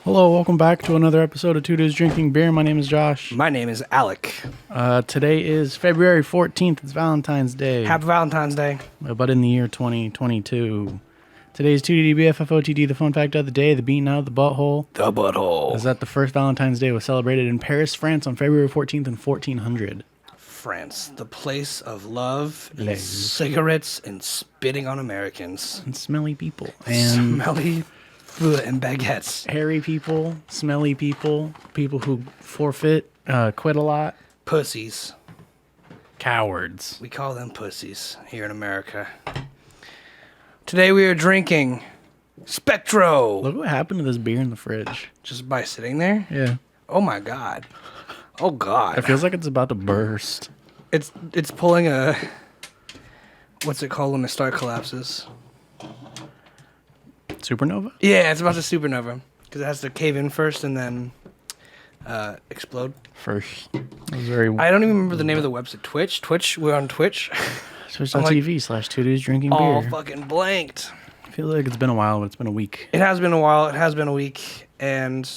Hello, welcome back to another episode of Two Dudes Drinking Beer. My name is Josh. My name is Alec. Today is February 14th. It's Valentine's Day. Happy Valentine's Day. But in the year 2022. Today's 2DDBFFOTD, the fun fact of the day, the beating out of the butthole. The butthole. Is that the first Valentine's Day was celebrated in Paris, France on February 14th in 1400. France, the place of love, and cigarettes, and spitting on Americans. And smelly people. And smelly food and baguettes. Hairy people, smelly people, people who forfeit, quit a lot. Pussies. Cowards. We call them pussies here in America. Today we are drinking Spectro. Look what happened to this beer in the fridge. Just by sitting there? Yeah. Oh my god. Oh god. It feels like it's about to burst. It's pulling a... What's it called when the star collapses? Supernova? Yeah, it's about to supernova. Because it has to cave in first and then explode. First. It was very... I don't even remember the name of the website. Twitch? We're on Twitch? Twitch.tv / Two Dudes Drinking Beer. All fucking blanked. I feel like it's been a while, but it's been a week. It has been a while. It has been a week. And,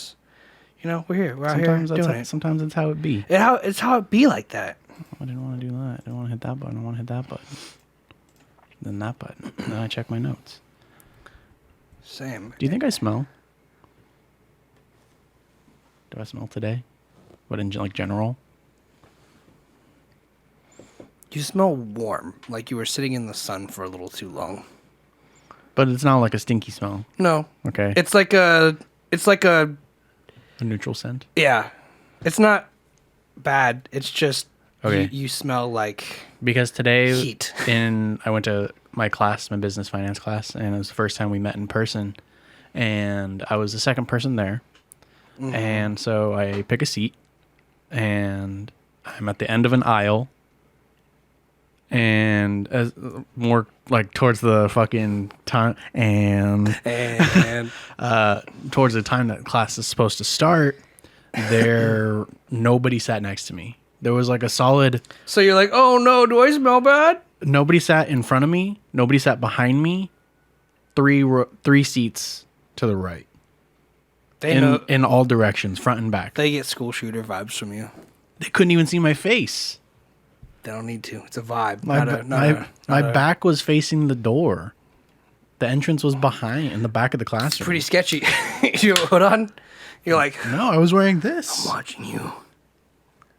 you know, we're here. We're out here doing it. Sometimes it's how it be. It's how it be like that. I didn't want to do that. I didn't want to hit that button. I want to hit that button. Then that button. Then I check my notes. Same. Do you think I smell? Do I smell today? But in like general? You smell warm, like you were sitting in the sun for a little too long. But it's not like a stinky smell. No. Okay. It's like a A neutral scent? Yeah. It's not bad. It's just okay. You smell like because today heat. I went to my class, my business finance class, and it was the first time we met in person. And I was the second person there. Mm-hmm. And so I pick a seat, and I'm at the end of an aisle. And as more like towards the fucking time and towards the time that class is supposed to start, nobody sat next to me. There was like a solid. So you're like, oh no, do I smell bad? Nobody sat in front of me. Nobody sat behind me. Three seats to the right. In all directions, front and back. They get school shooter vibes from you. They couldn't even see my face. They don't need to. It's a vibe. My back was facing the door. The entrance was in the back of the classroom. It's pretty sketchy. You have a hood on? You're like... No, I was wearing this. I'm watching you.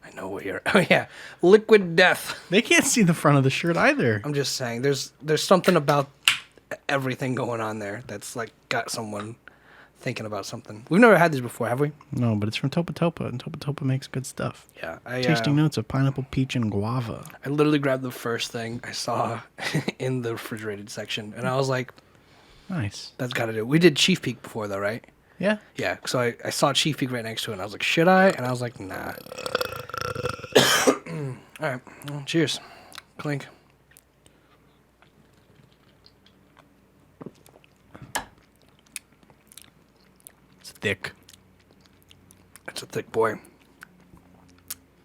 I know what you're... Oh, yeah. Liquid death. They can't see the front of the shirt either. I'm just saying. There's something about everything going on there that's like got someone thinking about something. We've never had these before, have we? No, but it's from Topa Topa, and Topa Topa makes good stuff. Yeah. Tasting notes of pineapple, peach, and guava. I literally grabbed the first thing I saw in the refrigerated section, and I was like, nice. That's got to do it. We did Chief Peak before, though, right? Yeah. Yeah, so I saw Chief Peak right next to it, and I was like, should I? And I was like, nah. All right. Well, cheers. Clink. Thick. It's a thick boy.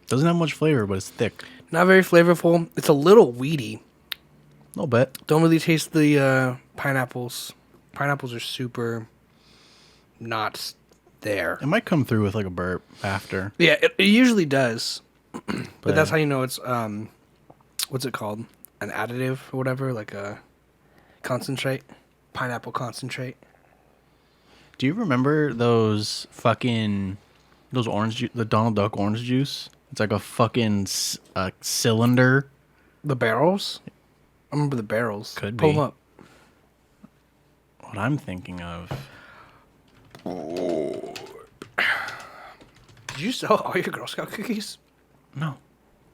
Doesn't have much flavor, but it's thick. Not very flavorful. It's a little weedy. A little bit. Don't really taste the pineapples. Pineapples are super not there. It might come through with like a burp after. Yeah, it usually does. But that's how you know it's what's it called? An additive or whatever, like a concentrate, pineapple concentrate. Do you remember those orange the Donald Duck orange juice? It's like a fucking cylinder. The barrels? I remember the barrels. Could Pull be. them up. What I'm thinking of. Oh. Did you sell all your Girl Scout cookies? No.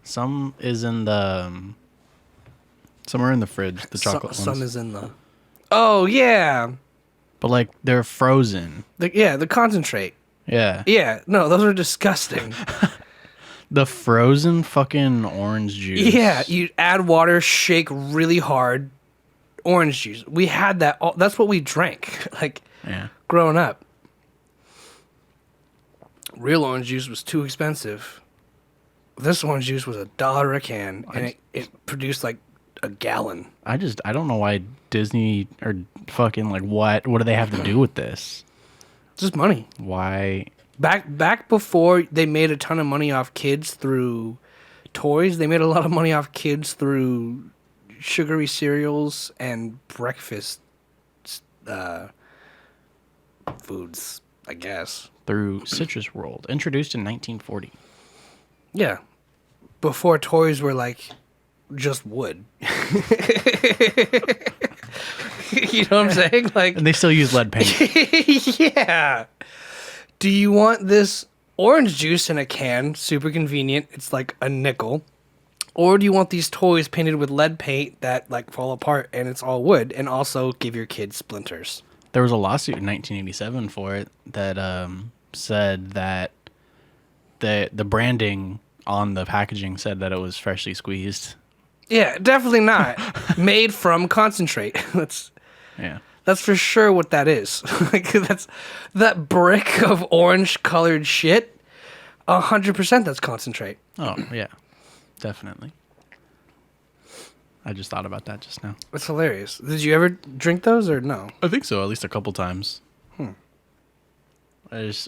Some is in the... some are in the fridge, the chocolate ones. Some is in the... Oh, yeah. But, like, they're frozen. The concentrate. Yeah. Yeah. No, those are disgusting. The frozen fucking orange juice. Yeah. You add water, shake really hard. Orange juice. We had that. That's what we drank. Like, growing up. Real orange juice was too expensive. This orange juice was $1 a can, and it produced like a gallon. I don't know why Disney or fucking like what do they have to do with this? Just money. Why? Back before they made a ton of money off kids through toys, they made a lot of money off kids through sugary cereals and breakfast foods, I guess. Through Citrus World, introduced in 1940. Yeah. Before toys were like just wood. You know what I'm saying? Like, And they still use lead paint. yeah. Do you want this orange juice in a can? Super convenient. It's like a nickel. Or do you want these toys painted with lead paint that like fall apart and it's all wood and also give your kids splinters? There was a lawsuit in 1987 for it that said that the branding on the packaging said that it was freshly squeezed. Yeah, definitely not. Made from concentrate. That's for sure what that is. Like, that's that brick of orange colored shit. 100% that's concentrate. Oh, yeah. Definitely. I just thought about that just now. It's hilarious. Did you ever drink those or no? I think so, at least a couple times. I just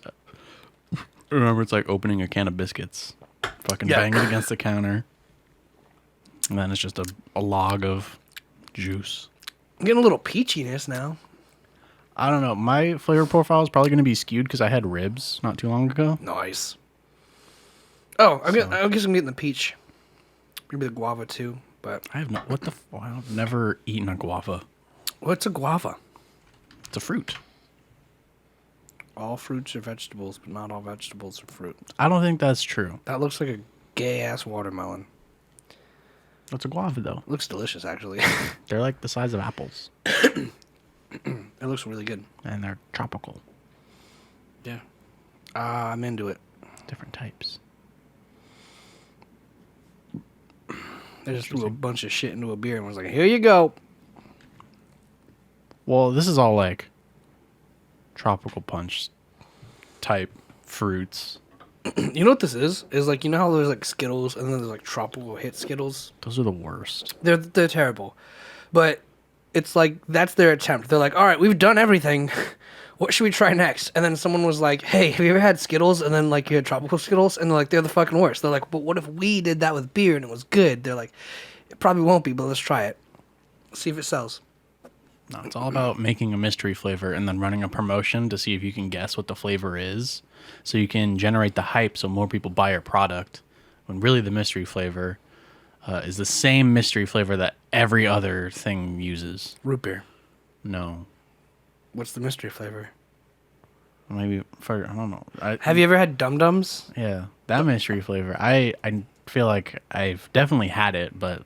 remember it's like opening a can of biscuits. Fucking bang it against the counter. And then it's just a log of juice. I'm getting a little peachiness now. I don't know. My flavor profile is probably going to be skewed because I had ribs not too long ago. Nice. Oh, I guess I'm getting the peach. Maybe the guava too, but I have no. What the? I've never eaten a guava. What's a guava? It's a fruit. All fruits are vegetables, but not all vegetables are fruit. I don't think that's true. That looks like a gay ass watermelon. What's a guava though? Looks delicious, actually. They're like the size of apples. It looks really good. And they're tropical. Yeah. I'm into it. Different types. They just threw a bunch of shit into a beer and was like, here you go. Well, this is all like tropical punch type fruits. You know what this is? Is like, you know how there's like Skittles and then there's like tropical hit Skittles? Those are the worst. They're terrible. But it's like, that's their attempt. They're like, all right, we've done everything. What should we try next? And then someone was like, hey, have you ever had Skittles? And then like you had tropical Skittles? And they're like, they're the fucking worst. They're like, but what if we did that with beer and it was good? They're like, it probably won't be, but let's try it. See if it sells. No, it's all about making a mystery flavor and then running a promotion to see if you can guess what the flavor is. So you can generate the hype so more people buy your product. When really the mystery flavor is the same mystery flavor that every other thing uses. Root beer. No. What's the mystery flavor? Maybe for, I don't know. Have you ever had Dum Dums? Yeah, that mystery flavor. I feel like I've definitely had it, but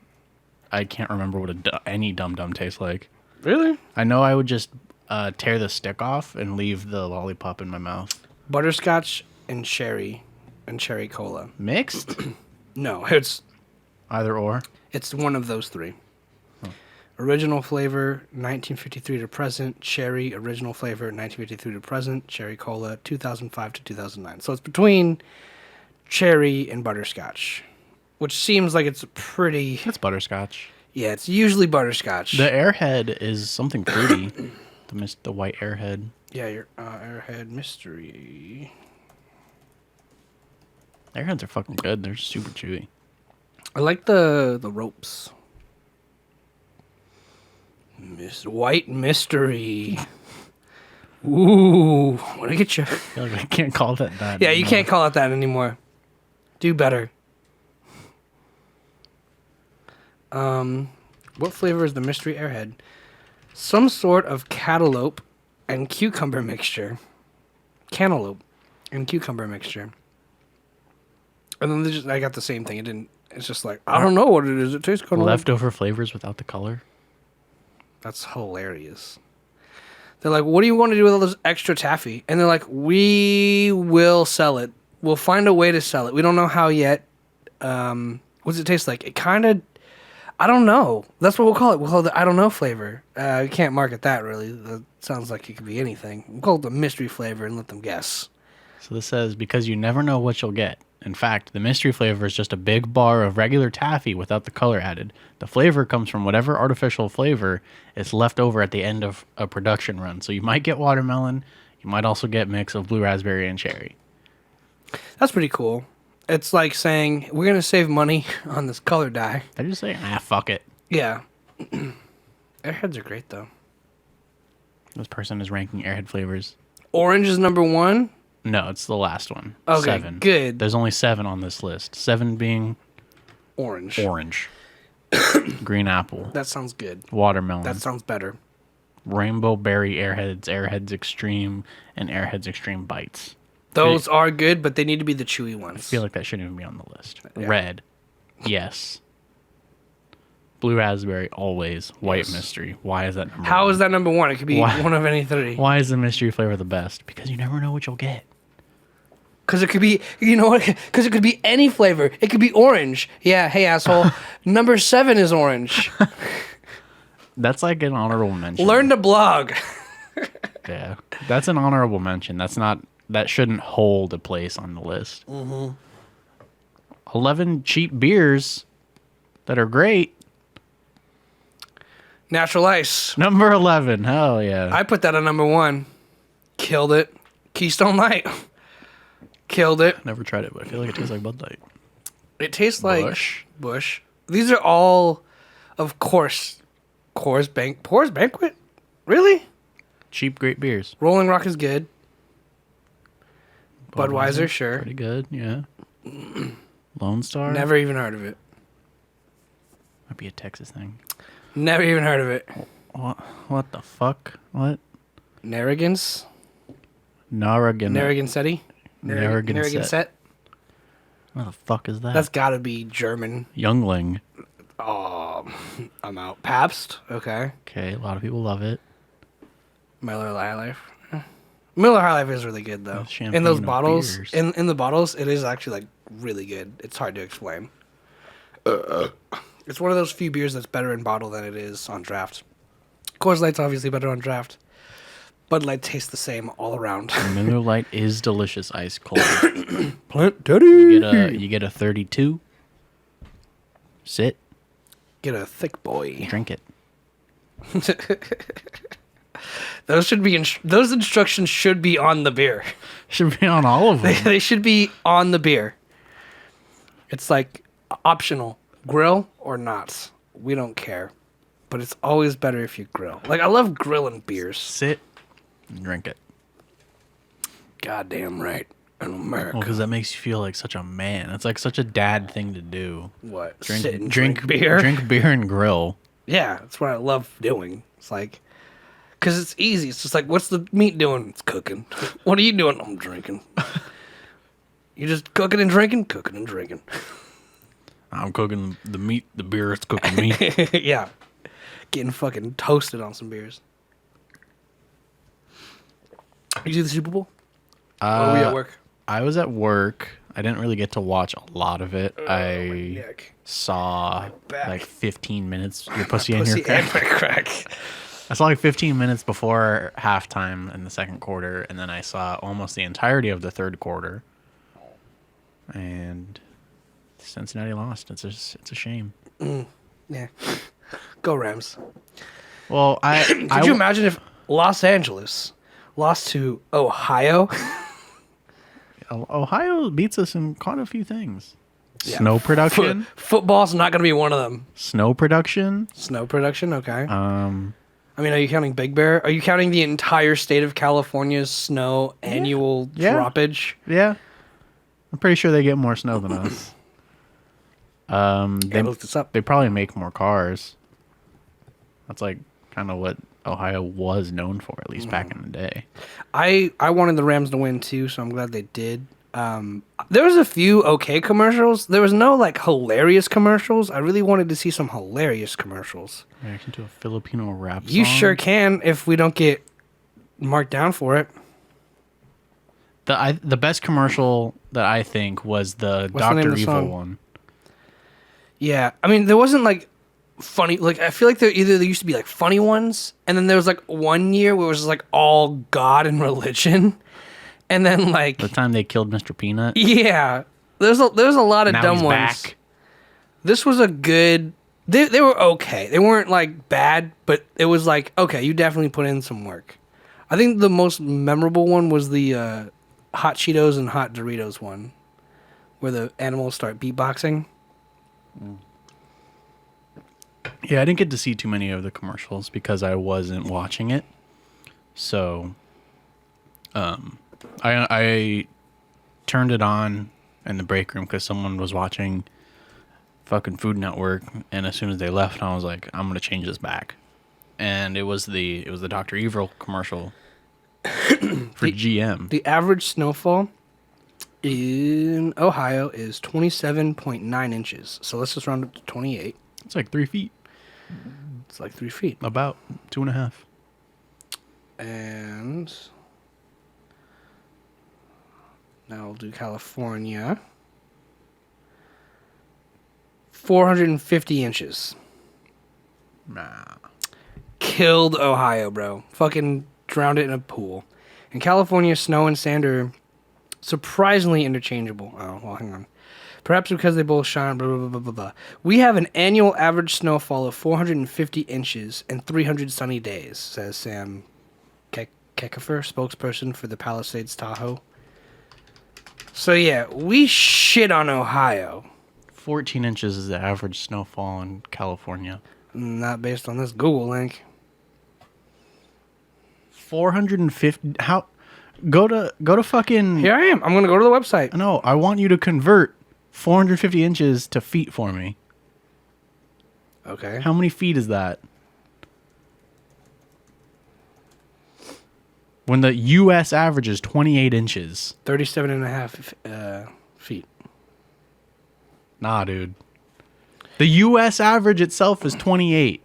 I can't remember what any Dum Dum tastes like. Really? I know I would just tear the stick off and leave the lollipop in my mouth. Butterscotch and cherry cola. Mixed? No, it's Either or? It's one of those three. Original flavor, 1953 to present. Cherry, original flavor, 1953 to present. Cherry cola, 2005 to 2009. So it's between cherry and butterscotch, which seems like it's pretty... It's butterscotch. Yeah, it's usually butterscotch. The Airhead is something fruity. The white Airhead. Yeah, your Airhead mystery. Airheads are fucking good. They're super chewy. I like the ropes. White mystery. Ooh, want to get you? I feel like I can't call that that. Yeah, you anymore. can't call it that anymore. Do better. What flavor is the mystery Airhead? Some sort of cantaloupe and cucumber mixture. Cantaloupe and cucumber mixture. And then I got the same thing. It's just like, I don't know what it is. It tastes kind of leftover flavors without the color. That's hilarious. They're like, what do you want to do with all this extra taffy? And they're like, we will sell it. We'll find a way to sell it. We don't know how yet. What does it taste like? It kind of, I don't know. That's what we'll call it. We'll call it the I don't know flavor. We can't market that really. That sounds like it could be anything. We'll call it the mystery flavor and let them guess. So this says, because you never know what you'll get. In fact, the mystery flavor is just a big bar of regular taffy without the color added. The flavor comes from whatever artificial flavor is left over at the end of a production run. So you might get watermelon, You might also get mix of blue raspberry and cherry. That's pretty cool. It's like saying, we're going to save money on this color dye. They're just saying, fuck it. Yeah. Airheads are great, though. This person is ranking Airhead Flavors. Orange is number 1? No, it's the last one. Okay, 7. good. There's only 7 on this list. 7 being Orange. Green apple. That sounds good. Watermelon. That sounds better. Rainbow berry Airheads, Airheads Extreme, and Airheads Extreme Bites. Those are good, but they need to be the chewy ones. I feel like that shouldn't even be on the list. Yeah. Red. Yes. Blue raspberry, always. White mystery. Why is that number How 1? is that number 1? It could be one of any 3. Why is the mystery flavor the best? Because you never know what you'll get. Because it could be, you know what? Because it could be any flavor. It could be orange. Yeah, hey, asshole. Number 7 is orange. That's like an honorable mention. Learn to blog. Yeah. That's an honorable mention. That shouldn't hold a place on the list. 11 cheap beers that are great. Natural Ice. Number 11. Hell yeah. I put that on number 1. Killed it. Keystone Light. Killed it. Never tried it, but I feel like it tastes like Bud Light. It tastes like Busch. Bush. These are all, of course, Coors Banquet? Really? Cheap, great beers. Rolling Rock is good. Budweiser, sure. Pretty good, yeah. Lone Star. Never even heard of it. Might be a Texas thing. Never even heard of it. What the fuck? What? Narragansett? Narragansett. Narragansett? What the fuck is that? That's gotta be German. Youngling. I'm out. Pabst? Okay. Okay, a lot of people love it. Miller High Life. Miller High Life is really good though. Champagne In those of bottles, beers. in the bottles, it is actually like really good. It's hard to explain. It's one of those few beers that's better in bottle than it is on draft. Coors Light's obviously better on draft. Bud Light tastes the same all around. Miller Lite is delicious ice cold. Plant Daddy. You get a 32. Sit, Get a thick boy. drink it. Those should be those instructions should be on the beer. Should be on all of them. They should be on the beer. It's like optional. Grill or not. We don't care. But it's always better if you grill. Like, I love grilling beers. Sit and drink it. Goddamn right. In America. Well, because that makes you feel like such a man. It's like such a dad thing to do. What? Drink, Sit and drink beer? Drink beer and grill. Yeah, that's what I love doing. It's like, because it's easy. It's just like, what's the meat doing? It's cooking. What are you doing? I'm drinking. You just cooking and drinking? Cooking and drinking. I'm cooking the meat. The beer is cooking me. Yeah. Getting fucking toasted on some beers. You see the Super Bowl? Or were you at work? I was at work. I didn't really get to watch a lot of it. Oh, I neck. saw back. like 15 minutes. Your pussy and Pussy your and crack. my crack. I saw like 15 minutes before halftime in the second quarter, and then I saw almost the entirety of the third quarter. And Cincinnati lost. It's a shame. Yeah. Go Rams. Well, Could you imagine if Los Angeles lost to Ohio? Ohio beats us in quite a few things. Yeah. Snow production. Football's not going to be one of them. Snow production. Snow production, okay. Uh, I mean, are you counting Big Bear? Are you counting the entire state of California's snow annual droppage? Yeah. I'm pretty sure they get more snow than us. They look this up. They probably make more cars. That's like kind of what Ohio was known for, at least back in the day. I wanted the Rams to win too, so I'm glad they did. There was a few okay commercials. There was no like hilarious commercials. I really wanted to see some hilarious commercials. Reaction to a Filipino rap song. You sure can if we don't get marked down for it. The best commercial that I think was the What's the name Dr. of the Evil song? one. Yeah, I mean there wasn't like funny. Like I feel like there used to be like funny ones, and then there was like one year where it was like all God and religion, and then like The time they killed Mr. Peanut. yeah, there's a lot of Now dumb he's ones. back. This was a good. They were okay. They weren't like bad, but it was like okay, you definitely put in some work. I think the most memorable one was the hot Cheetos and hot Doritos one, where the animals start beatboxing. Yeah, I didn't get to see too many of the commercials because I wasn't watching it. So, I turned it on in the break room because someone was watching fucking Food Network, and as soon as they left, I was like, I'm gonna change this back. And it was the Dr. Evil commercial for GM. The average snowfall in Ohio is 27.9 inches. So let's just round up to 28. It's like 3 feet, It's like 3 feet. about 2.5. And now we'll do California. 450 inches. Nah. Killed Ohio, bro. Fucking drowned it in a pool. In California, snow and sand are surprisingly interchangeable. Oh, well, hang on. Perhaps because they both shine, blah, blah, blah, blah, blah, blah. We have an annual average snowfall of 450 inches and 300 sunny days, says Sam Kekafer, spokesperson for the Palisades Tahoe. So, yeah, we shit on Ohio. 14 inches is the average snowfall in California. Not based on this Google link. 450. How? Go to fucking. Here I am. I'm going to go to the website. No, I want you to convert 450 inches to feet for me. Okay. How many feet is that? When the U.S. average is 28 inches. 37 and a half feet. Nah, dude. The U.S. average itself is 28.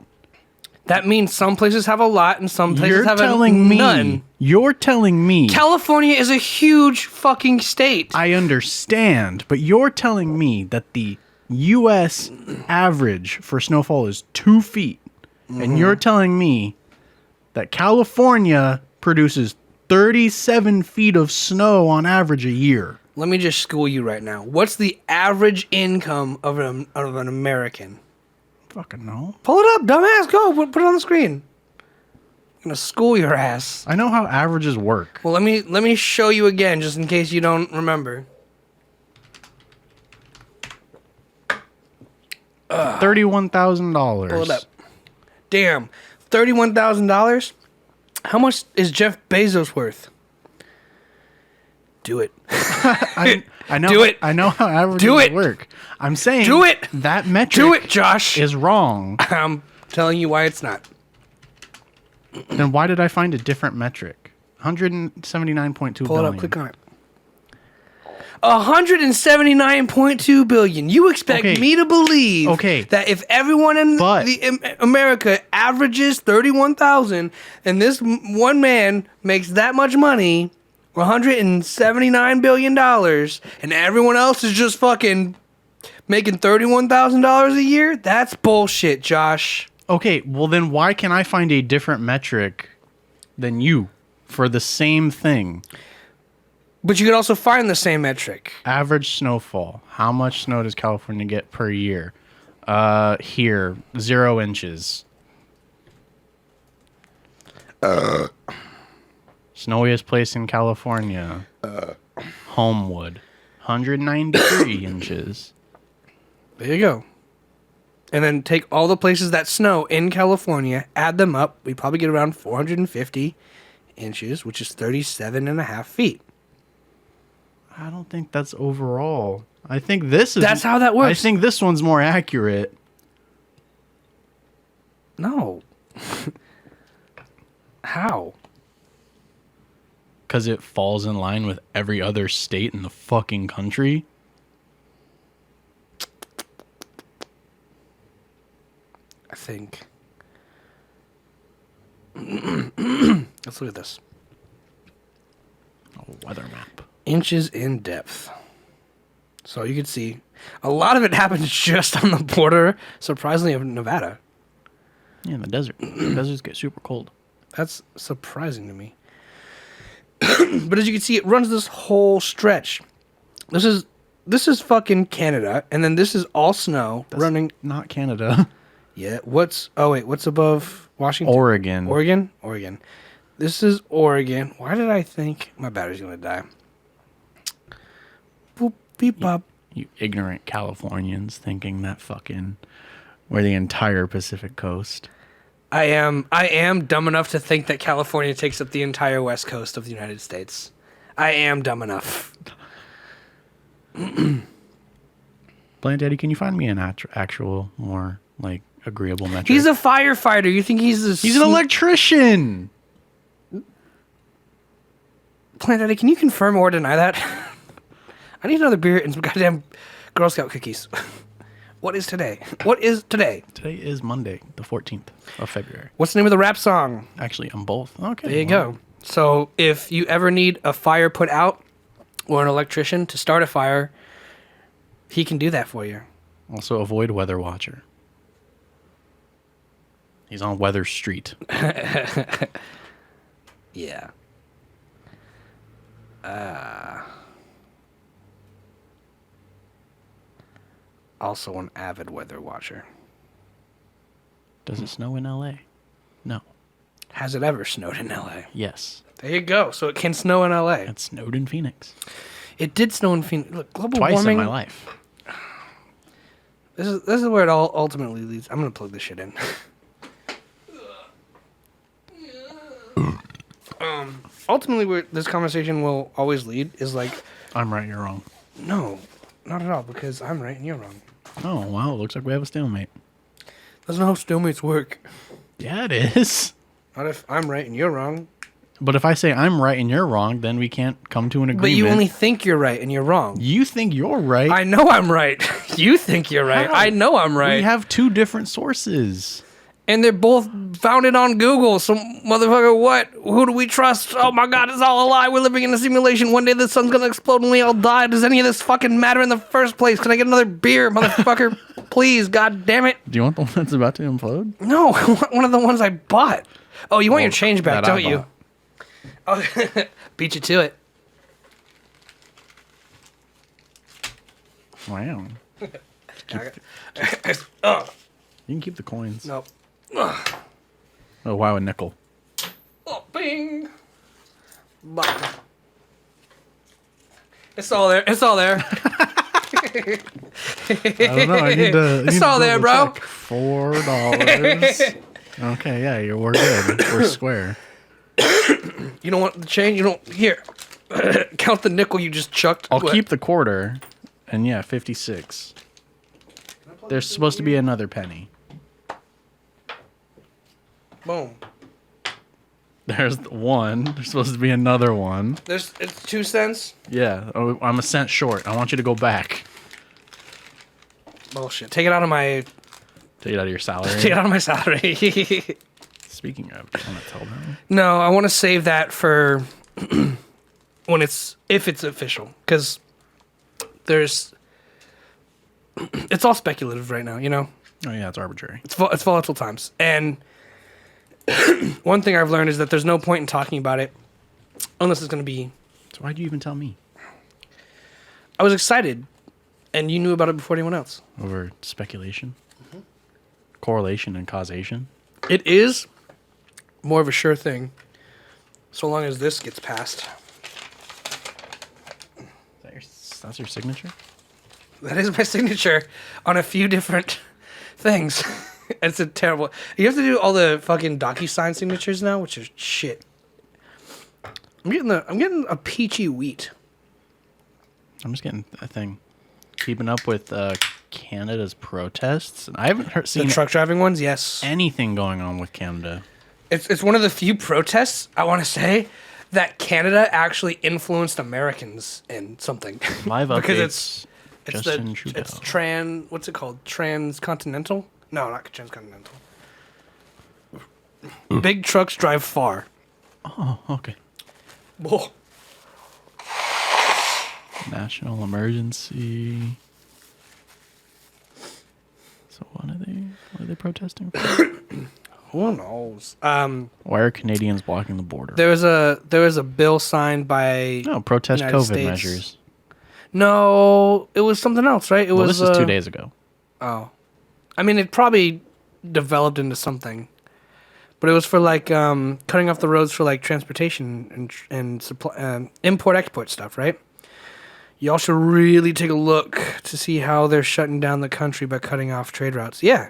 That means some places have a lot and some places You're have telling me. none. You're telling me. California is a huge fucking state. I understand, but you're telling me that the U.S. average for snowfall is 2 feet. And you're telling me that California produces 37 feet of snow on average a year. Let me just school you right now. What's the average income of an American? Fucking no. Pull it up, dumbass. Go. Put it on the screen. I'm going to school your ass. I know how averages work. Well, let me show you again just in case you don't remember. $31,000. Pull it up. Damn. $31,000? How much is Jeff Bezos worth? Do it. I know. Do it. I know how averages Do it. work. I'm saying Do it. that metric Do it, Josh. is wrong. I'm telling you why it's not. Then why did I find a different metric? 179.2 Pull it billion. up. Click on it. 179.2 billion. You expect Okay. me to believe Okay. that if everyone in But- America averages 31,000 and this one man makes that much money, $179 billion, and everyone else is just fucking making $31,000 a year? That's bullshit, Josh. Okay, well then why can I find a different metric than you for the same thing? But you could also find the same metric. Average snowfall. How much snow does California get per year? Here, 0 inches. Snowiest place in California. Homewood. 193 inches. There you go. And then take all the places that snow in California, add them up. We probably get around 450 inches, which is 37 and a half feet. I don't think that's overall. I think this is... That's how that works. I think this one's more accurate. No. How? Because it falls in line with every other state in the fucking country. I think. Let's look at this. A weather map. Inches in depth. So you can see a lot of it happens just on the border, surprisingly, of Nevada. Yeah, in the desert. The deserts get super cold. That's surprising to me. But as you can see, it runs this whole stretch. This is fucking Canada, and then this is all snow running. Not Canada. Yeah. What's above Washington? Oregon. Oregon. This is Oregon. Why did I think my battery's gonna die? Boop, beep, bop. You ignorant Californians thinking that fucking we're the entire Pacific Coast. I am dumb enough to think that California takes up the entire west coast of the United States. I am dumb enough. Plant Daddy, can you find me an actual more like agreeable metric? He's a firefighter. You think he's He's an electrician. Plant Daddy, can you confirm or deny that? I need another beer and some goddamn Girl Scout cookies. What is today? What is today? Today is Monday, the 14th of February. What's the name of the rap song? Actually, I'm both. Okay. There you go. So if you ever need a fire put out or an electrician to start a fire, he can do that for you. Also, avoid Weather Watcher. He's on Weather Street. Yeah. Also an avid weather watcher. Does it snow in LA? No. Has it ever snowed in LA? Yes. There you go. So it can snow in LA. It snowed in Phoenix. It did snow in Phoenix. Look, global Twice warming. in my life. This is where it all ultimately leads. I'm gonna plug this shit in. Ultimately, where this conversation will always lead is like, I'm right, you're wrong. no, not at all, because I'm right and you're wrong. Oh, wow. Looks like we have a stalemate. That's not how stalemates work. Yeah, it is. Not if I'm right and you're wrong. But if I say I'm right and you're wrong, then we can't come to an agreement. But you only think you're right and you're wrong. You think you're right. I know I'm right. You think you're right. How? I know I'm right. We have two different sources. And they're both founded on Google. So, motherfucker, what? Who do we trust? Oh my God, it's all a lie. We're living in a simulation. One day the sun's gonna explode and we all die. Does any of this fucking matter in the first place? Can I get another beer, motherfucker? Please, God damn it. Do you want the one that's about to implode? No, I want one of the ones I bought. Oh, you want your change back, that I don't you? Oh, beat you to it. Wow. Oh, You can keep the coins. no. Oh, wow, a nickel. Oh, bing. Bop. It's all there. It's all there. I don't know. I need to. It's all there, bro. $4. Okay, yeah, we're good. We're square. You don't want the change? You don't. Here. Count the nickel you just chucked. I'll What? keep the quarter, and yeah, 56. There's supposed to be another penny. Boom. There's one. There's supposed to be another one. It's 2 cents. Yeah, oh, I'm a cent short. I want you to go back. Bullshit. Take it out of my. Take it out of your salary. Take it out of my salary. Speaking of, do you want to tell them? No, I want to save that for when if it's official, because it's all speculative right now. You know, Oh yeah, it's arbitrary. it's volatile times, and one thing I've learned is that there's no point in talking about it unless it's going to be. So why'd you even tell me? I was excited, and you knew about it before anyone else. Over speculation, correlation, and causation. It is more of a sure thing, so long as this gets passed. That's your signature? That is my signature on a few different things. It's a terrible. You have to do all the fucking DocuSign signatures now, which is shit. I'm getting a peachy wheat. I'm just getting a thing. Keeping up with Canada's protests. And I haven't seen The truck driving ones, yes. anything going on with Canada. It's one of the few protests, I want to say, that Canada actually influenced Americans in something. Live updates. Because Justin Trudeau. it's what's it called? Transcontinental? No, not transcontinental. Big trucks drive far. Oh, okay. Whoa. National emergency. So what are they protesting for? Who knows? Why are Canadians blocking the border? There was a bill signed by No, protest United COVID States. measures. No, it was something else, right? It Well, was this is 2 days ago. Oh. I mean, it probably developed into something. But it was for like cutting off the roads for like transportation and supply, import export stuff, right? Y'all should really take a look to see how they're shutting down the country by cutting off trade routes. Yeah,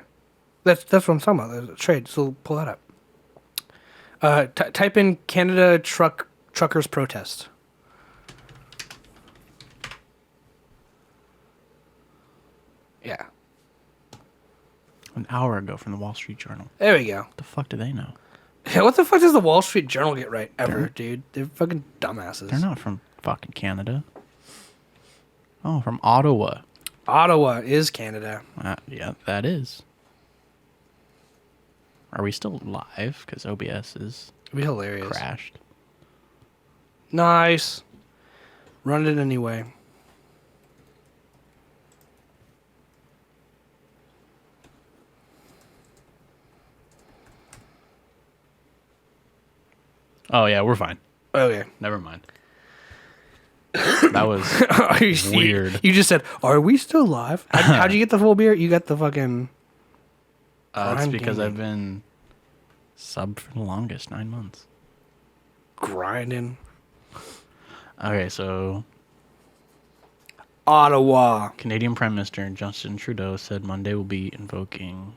that's what I'm talking about. There's a trade, so pull that up. Type in Canada truckers protest. Yeah. An hour ago from the Wall Street Journal. There we go. What the fuck do they know? Yeah, what the fuck does the Wall Street Journal get right ever, dude? They're fucking dumbasses. They're not from fucking Canada. Oh, from Ottawa. Ottawa is Canada. Yeah, that is. Are we still live? Because OBS is It'd be hilarious. crashed. Nice. Run it anyway. Oh, yeah, we're fine. Okay. Never mind. That was weird. You just said, "Are we still live?" How'd you get the full beer? You got the fucking. It's Grinding. because I've been sub for the longest, 9 months. Grinding. Okay, so Ottawa. Canadian Prime Minister Justin Trudeau said Monday will be invoking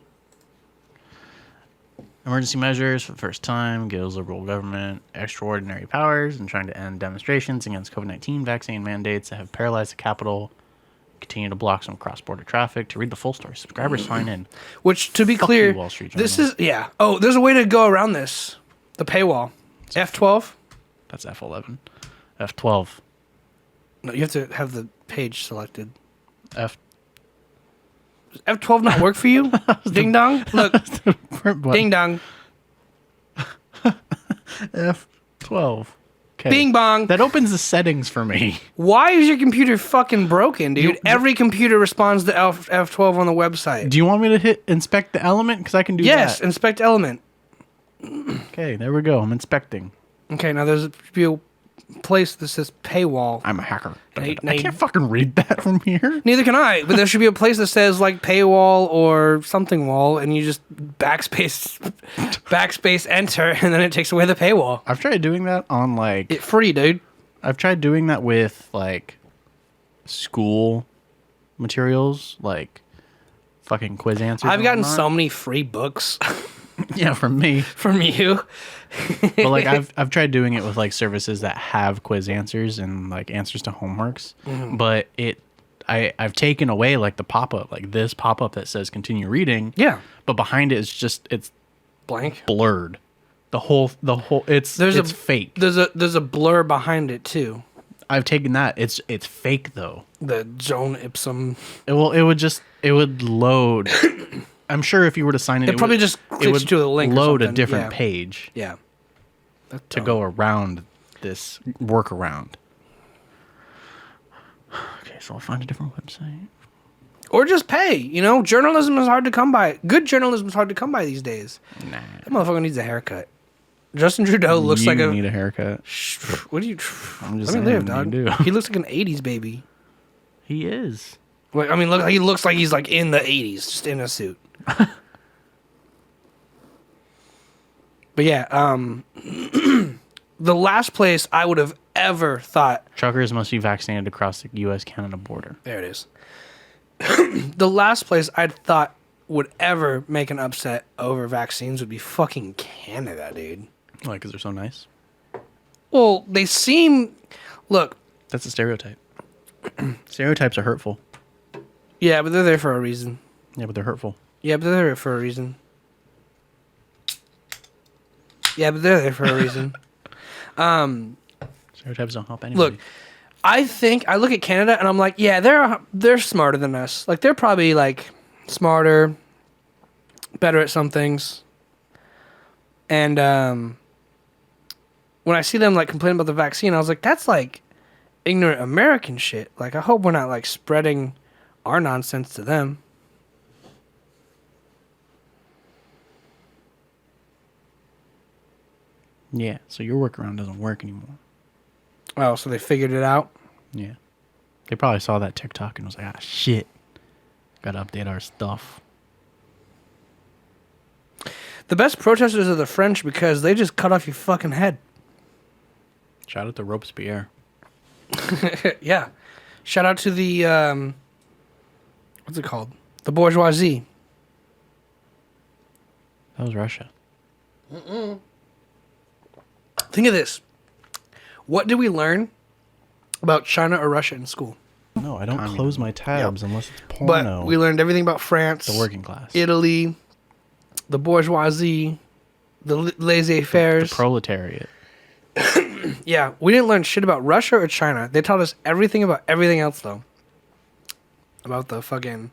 emergency measures for the first time, gives Liberal government extraordinary powers and trying to end demonstrations against COVID-19 vaccine mandates that have paralyzed the capital, continue to block some cross-border traffic. To read the full story, subscribers sign in. Which, to be Fuck clear, you, Wall Street this Journal. is, yeah. Oh, there's a way to go around this. The paywall. F12? That's F11. F12. No, you have to have the page selected. F. Does F12 not work for you? Ding dong? Look, ding dong. F12. Okay. Bing bong. That opens the settings for me. Why is your computer fucking broken, dude? Every computer responds to F12 on the website. Do you want me to hit inspect the element? Because I can do Yes, that. inspect element. Okay, there we go. I'm inspecting. Okay, now there's a place that says paywall. I'm a hacker. Now I can't fucking read that from here. Neither can I, but there should be a place that says like paywall or something wall, and you just backspace enter, and then it takes away the paywall. I've tried doing that on like. It's free, dude. I've tried doing that with like school materials, like fucking quiz answers. I've and gotten whatnot. so many free books Yeah, from me. from you. But like I've tried doing it with like services that have quiz answers and like answers to homeworks. But I've taken away like the pop-up, like this pop-up that says continue reading. Yeah, But behind it is just it's blank. blurred. The whole it's fake. There's a blur behind it too. I've taken that. It's fake though. The zone ipsum. It would load. I'm sure if you were to sign in, It probably just clicks to a link or load a something. different Yeah. page Yeah. to go around this workaround. Okay, so I'll find a different website. Or just pay. You know, journalism is hard to come by. Good journalism is hard to come by these days. Nah. That motherfucker needs a haircut. Justin Trudeau looks like You need a haircut. What do you? I'm just Let me saying, live, dog. you do. He looks like an '80s baby. He is. Like, I mean, look, he looks like he's like in the '80s, just in a suit. But yeah, the last place I would have ever thought. Truckers must be vaccinated across the U.S.-Canada border. There it is. The last place I'd thought would ever make an upset over vaccines would be fucking Canada, dude. Why? Because they're so nice. Well, they seem. Look. That's a stereotype. Stereotypes are hurtful. Yeah, but they're there for a reason. Yeah, but they're hurtful. Yeah, but they're there for a reason. Yeah, but they're there for a reason. Stereotypes don't help anybody. Look, I look at Canada and I'm like, yeah, they're smarter than us. Like, they're probably like smarter, better at some things. And when I see them like complain about the vaccine, I was like, that's like ignorant American shit. Like, I hope we're not like spreading our nonsense to them. Yeah, so your workaround doesn't work anymore. Oh, so they figured it out? Yeah. They probably saw that TikTok and was like, shit. Gotta update our stuff. The best protesters are the French because they just cut off your fucking head. Shout out to Robespierre. Yeah. Shout out to the, what's it called? The bourgeoisie. That was Russia. Think of this. What did we learn about China or Russia in school? No, I don't close my tabs unless it's porno. But we learned everything about France, The working class. Italy, the bourgeoisie, the the laissez-faire. proletariat. Yeah, we didn't learn shit about Russia or China. They taught us everything about everything else, though. About the fucking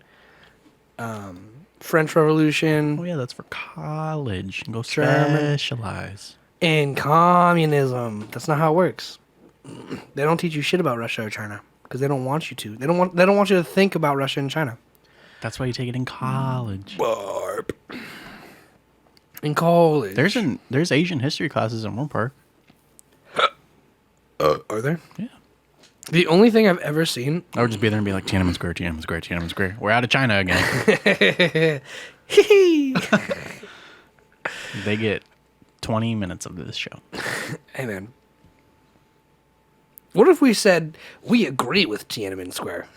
French Revolution Oh, yeah, that's for college. Go German. specialize. and communism. That's not how it works. They don't teach you shit about Russia or China because they don't want you to. They don't want you to think about Russia and China. That's why you take it in college. Barb. In college. There's Asian history classes at Moore Park. Are there? Yeah. The only thing I've ever seen. I would just be there and be like, Tiananmen Square, Tiananmen Square, Tiananmen Square. We're out of China again. They get 20 minutes of this show. Hey, man. What if we said we agree with Tiananmen Square?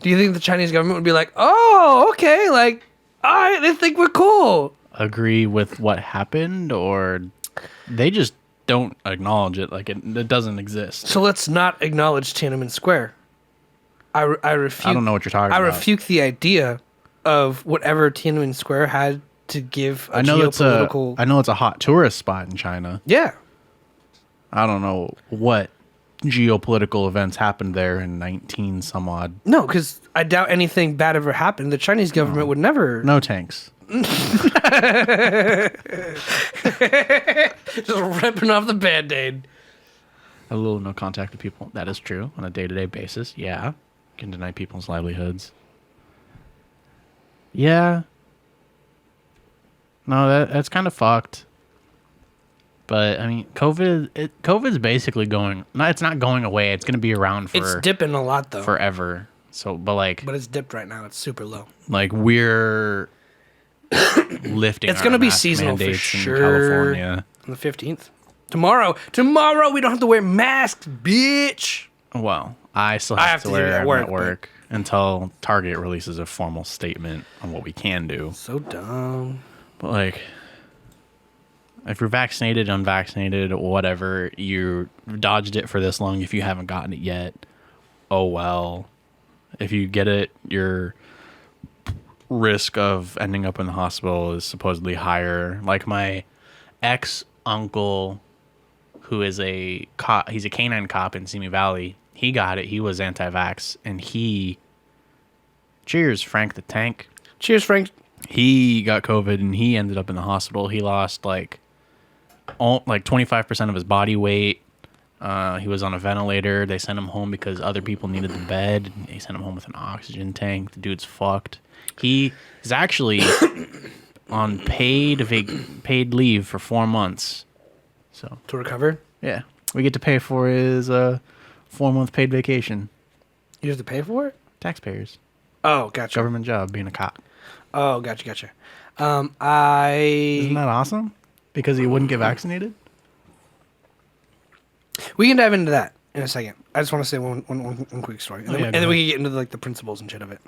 Do you think the Chinese government would be like, oh, okay, like, all right, they think we're cool? Agree with what happened, or they just don't acknowledge it, like it doesn't exist. So let's not acknowledge Tiananmen Square. I refute. I don't know what you're talking I about. refute the idea of whatever Tiananmen Square had to give a I know geopolitical. I know it's a hot tourist spot in China. Yeah. I don't know what geopolitical events happened there in 19 some odd. No, because I doubt anything bad ever happened. The Chinese government would never. No tanks. Just ripping off the Band-Aid. A little no contact with people. That is true on a day-to-day basis. Yeah. Can deny people's livelihoods. Yeah. No, that's kind of fucked. But I mean, COVID's basically going. No, it's not going away. It's going to be around for It's dipping a lot though. forever. So, but it's dipped right now. It's super low. we're lifting. It's our gonna be mask seasonal for mandates sure. in California. On the 15th. Tomorrow we don't have to wear masks, bitch. Well, I still I have have to to do wear it at them work, at work until Target releases a formal statement on what we can do. So dumb. But if you're vaccinated, unvaccinated, whatever, you dodged it for this long. If you haven't gotten it yet, oh well. If you get it, your risk of ending up in the hospital is supposedly higher. Like my ex-uncle, who is a cop, he's a canine cop in Simi Valley. He got it. He was anti-vax, and cheers, Frank the Tank. Cheers, Frank. He got COVID, and he ended up in the hospital. He lost 25% of his body weight. He was on a ventilator. They sent him home because other people needed the bed. They sent him home with an oxygen tank. The dude's fucked. He is actually on paid leave for 4 months. So To recover? yeah, we get to pay for his 4-month paid vacation. You have to pay for it? Taxpayers, Oh, gotcha. government job, being a cop. Oh, gotcha. Isn't that awesome? Because he wouldn't get vaccinated. We can dive into that in a second. I just want to say one quick story, and, Oh, then, yeah, and go then we can get into the principles and shit of it.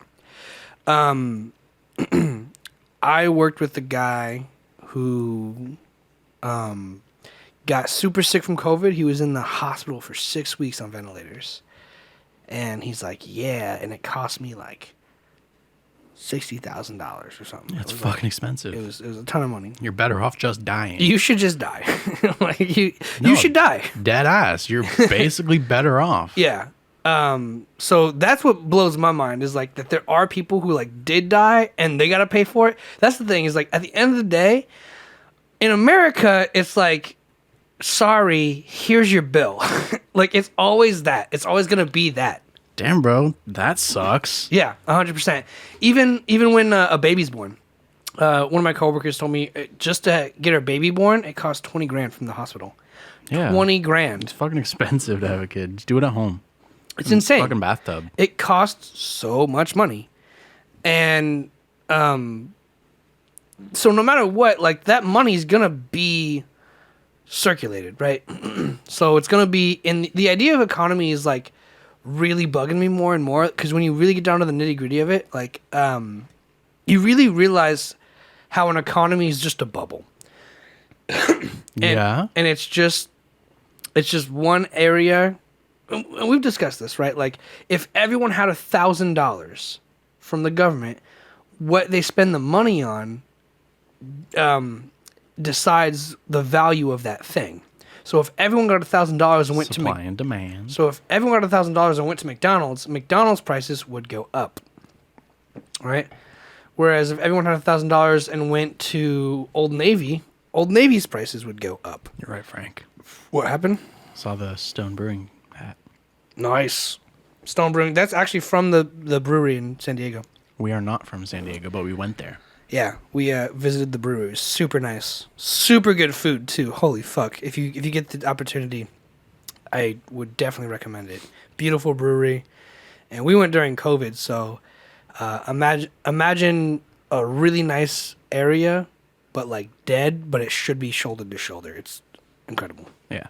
I worked with the guy who got super sick from COVID. He was in the hospital for 6 weeks on ventilators, and he's like, "Yeah," and it cost me $60,000 or something. It's It was fucking expensive. It was a ton of money. You're better off just dying. You should just die. You No. should die. Dead ass. You're basically better off. Yeah. So that's what blows my mind is that there are people who did die and they got to pay for it. That's the thing is at the end of the day, in America, it's sorry, here's your bill. It's always that. It's always going to be that. Damn, bro, that sucks. Yeah, 100%. Even when a baby's born. One of my coworkers told me just to get her baby born, it costs $20,000 from the hospital. Yeah. $20,000. It's fucking expensive to have a kid. Just do it at home. It's insane. Fucking bathtub. It costs so much money. And so no matter what, like that money's gonna be circulated, right? So it's gonna be in the idea of economy is like really bugging me more and more because when you really get down to the nitty gritty of it, like you really realize how an economy is just a bubble. Yeah. And it's just one area, and we've discussed this, right? Like if everyone had $1,000 from the government, what they spend the money on decides the value of that thing. So if everyone got $1,000 and went Supply and demand. so if everyone got $1,000 and went to McDonald's prices would go up, right? Whereas if everyone had $1,000 and went to Old Navy's prices would go up. You're right, Frank. What happened? Saw the Stone Brewing hat. Nice. Stone Brewing. That's actually from the brewery in San Diego. We are not from San Diego, but we went there. Yeah, we visited the brewery. It was super nice. Super good food too. Holy fuck. If you get the opportunity, I would definitely recommend it. Beautiful brewery. And we went during COVID, so imagine a really nice area, but like dead, but it should be shoulder to shoulder. It's incredible. Yeah.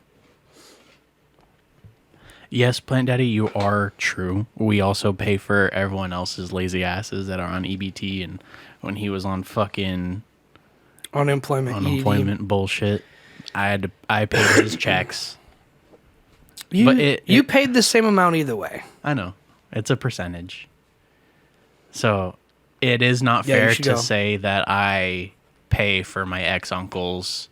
Yes, Plant Daddy, you are true. We also pay for everyone else's lazy asses that are on EBT, and when he was on fucking unemployment bullshit, I paid his checks. You paid the same amount either way. I know. It's a percentage. So it is not Yeah, fair you should to go. say that I pay for my ex-uncle's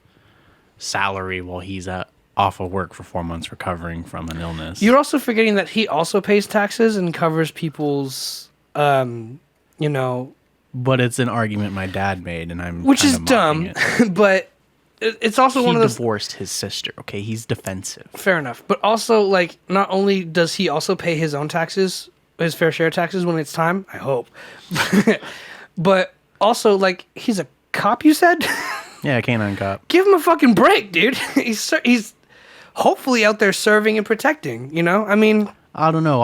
salary while he's off of work for 4 months recovering from an illness. You're also forgetting that he also pays taxes and covers people's, But it's an argument my dad made, and I'm which kinda is dumb. mocking it. But it's also He one of those. divorced his sister. Okay, he's defensive. Fair enough. But also, like, not only does he also pay his own taxes, his fair share of taxes when it's time. I hope. But also, like, he's a cop. You said. Yeah, canine cop. Give him a fucking break, dude. He's hopefully out there serving and protecting. You know, I mean, I don't know.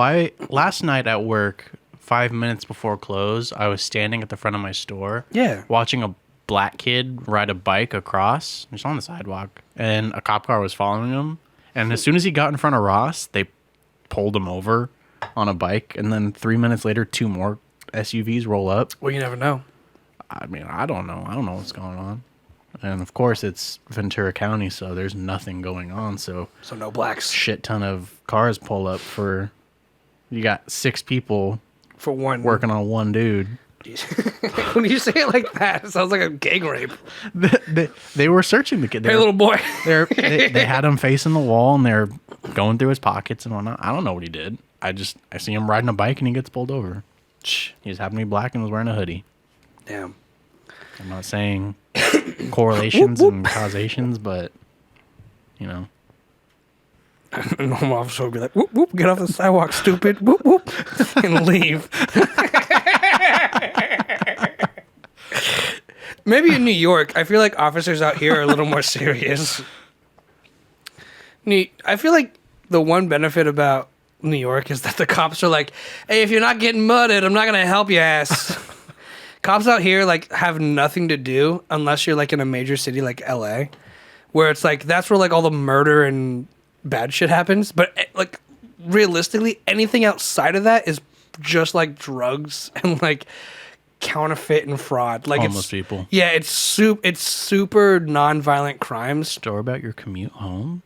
Last night at work, 5 minutes before close, I was standing at the front of my store. Yeah. Watching a black kid ride a bike across. Just on the sidewalk, and a cop car was following him. And as soon as he got in front of Ross, they pulled him over on a bike. And then 3 minutes later, 2 more SUVs roll up. well, you never know. I mean, I don't know. I don't know what's going on. And of course, it's Ventura County, so there's nothing going on. So So no blacks shit ton of cars pull up for. You got 6 people for one. working on one dude. When you say it like that, it sounds like a gang rape. They were searching the kid. Hey, little boy. They had him facing the wall, and they're going through his pockets and whatnot. I don't know what he did. I see him riding a bike, and he gets pulled over. He just happened to be black and was wearing a hoodie. Damn. I'm not saying correlations and causations, but you know. A normal officer would be like, whoop, whoop, get off the sidewalk, stupid, whoop, whoop, and leave. Maybe in New York, I feel like officers out here are a little more serious. I feel like the one benefit about New York is that the cops are like, hey, if you're not getting mudded, I'm not going to help your ass. Cops out here, like, have nothing to do unless you're, like, in a major city like LA, where it's like, that's where, like, all the murder and bad shit happens. But, like, realistically, anything outside of that is just, like, drugs and, like, counterfeit and fraud. Like, Homeless it's people. Yeah, it's super non-violent crimes. Store about your commute home,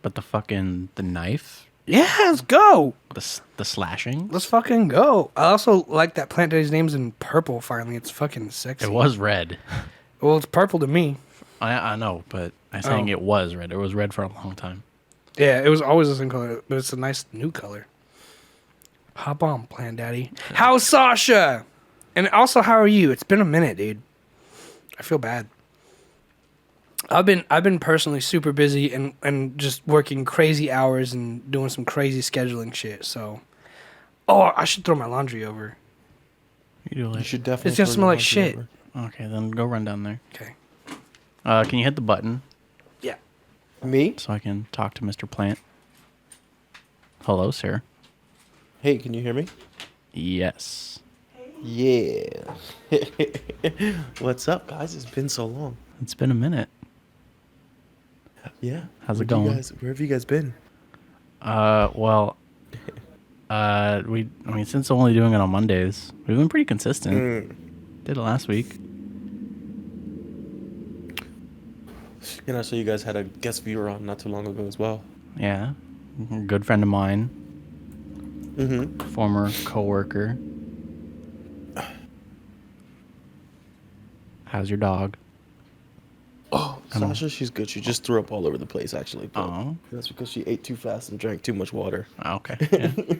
but the knife, Yeah, let's go. the slashing. Let's fucking go. I also like that Plant Daddy's name's in purple. Finally, it's fucking sexy. It was red. Well, it's purple to me. I know, but I'm saying it was red. It was red for a long time. Yeah, it was always the same color, but it's a nice new color. Hop on, Plant Daddy. How's Sasha? And also, how are you? It's been a minute, dude. I feel bad. I've been personally super busy and just working crazy hours and doing some crazy scheduling shit. So, I should throw my laundry over. You do You like. should definitely. It's gonna throw smell your like laundry shit. over. Okay, then go run down there. Okay. Can you hit the button Yeah. Me? so I can talk to Mr. Plant? Hello, sir. Hey, can you hear me? Yes. Yeah. What's up, guys? It's been so long. It's been a minute. Yeah. How's it going? Where have you guys been? Well, I mean, since only doing it on Mondays, we've been pretty consistent. Did it last week. So you guys had a guest viewer on not too long ago as well. Yeah. Good friend of mine, Mm-hmm. former coworker. How's your dog? Oh, Sasha, she's good. She just threw up all over the place, actually. But Oh, that's because she ate too fast and drank too much water. okay. Yeah.